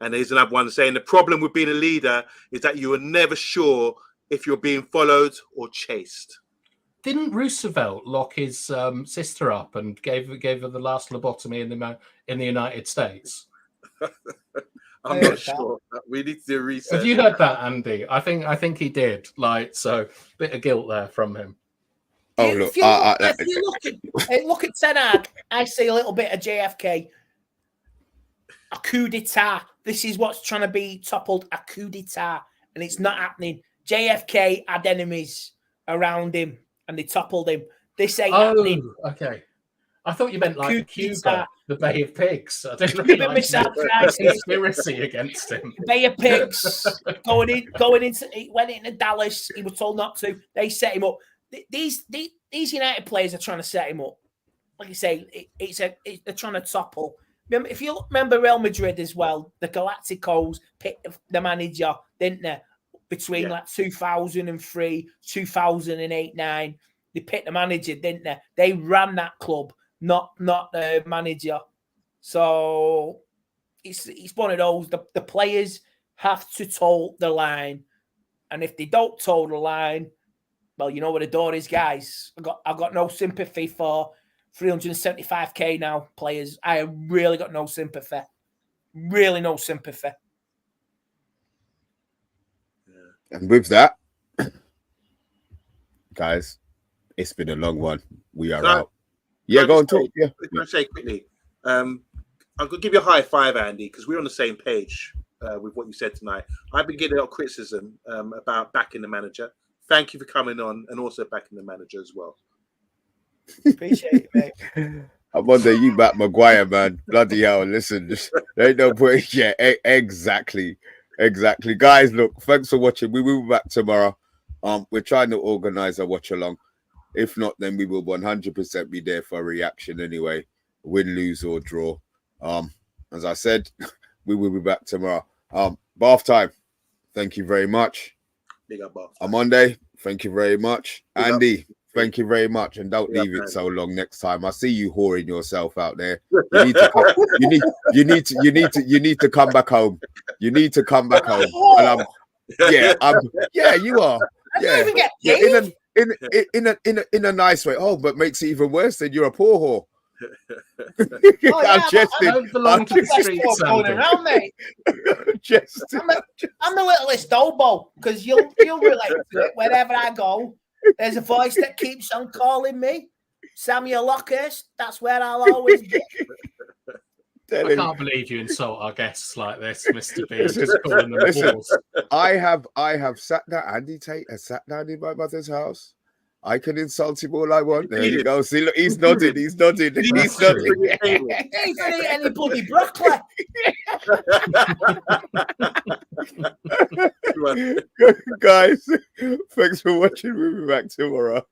And there's another one saying, "The problem with being a leader is that you are never sure if you're being followed or chased." Didn't Roosevelt lock his sister up and gave her the last lobotomy in the United States? I'm not sure. We need to do research. Have you heard that, Andy? I think he did. So bit of guilt there from him. Oh, look. If you look at Ten Hag, I see a little bit of JFK. A coup d'etat. This is what's trying to be toppled, a coup d'etat, and it's not happening. JFK had enemies around him, and they toppled him. This ain't happening. Okay. I thought you meant like Cuba, the Bay of Pigs. I didn't realize conspiracy against him. Bay of Pigs he went into Dallas. He was told not to. They set him up. These United players are trying to set him up. Like you say, they're trying to topple. If you remember Real Madrid as well, the Galacticos picked the manager, didn't they? Between 2003, 2008-9, they picked the manager, didn't they? They ran that club, not the manager. So it's one of those. The players have to toe the line, and if they don't toe the line, well, you know where the door is, guys. I've got no sympathy for 375k now players. I have really got no sympathy. Really no sympathy. And with that, guys, it's been a long one. We are Can I- out. Yeah, Can I go just on, talk. say- Yeah. Can I say quickly? I'm going to give you a high five, Andy, because we're on the same page with what you said tonight. I've been getting a lot of criticism about backing the manager. Thank you for coming on and also backing the manager as well. Appreciate it, mate. I'm wonder you back Maguire, man. Bloody hell. Listen, there ain't no point. Yeah, exactly. Guys, look, thanks for watching. We will be back tomorrow. We're trying to organize a watch along. If not, then we will 100% be there for a reaction anyway. Win, lose, or draw. As I said, we will be back tomorrow. Bath time. Thank you very much. Big up, Bath. Monday. Thank you very much. Big up. Andy, thank you very much. And don't Big up, leave it Andy. so long next time. I see you whoring yourself out there. You need to come, you need to come back home. You need to come back home. And yeah, you are. I don't even get Yeah, paid. in a nice way. Oh, but makes it even worse. Then you're a poor whore. Oh, I'm yeah, jesting. I don't belong to the That's streets, what's going Andy. around, mate. Jesting. I'm the littlest hobo because you'll relate to it wherever I go. There's a voice that keeps on calling me. Samuel Lockhurst. That's where I'll always be. I can't believe you insult our guests like this, Mr. B. Listen, Just calling them listen. whores. I have sat down. Andy Tate has sat down in my mother's house. I can insult him all I want. There you go. See, look, he's nodding. He's nodding. He's nodding. He ain't gonna eat any bloody broccoli. Guys, thanks for watching. We'll be back tomorrow.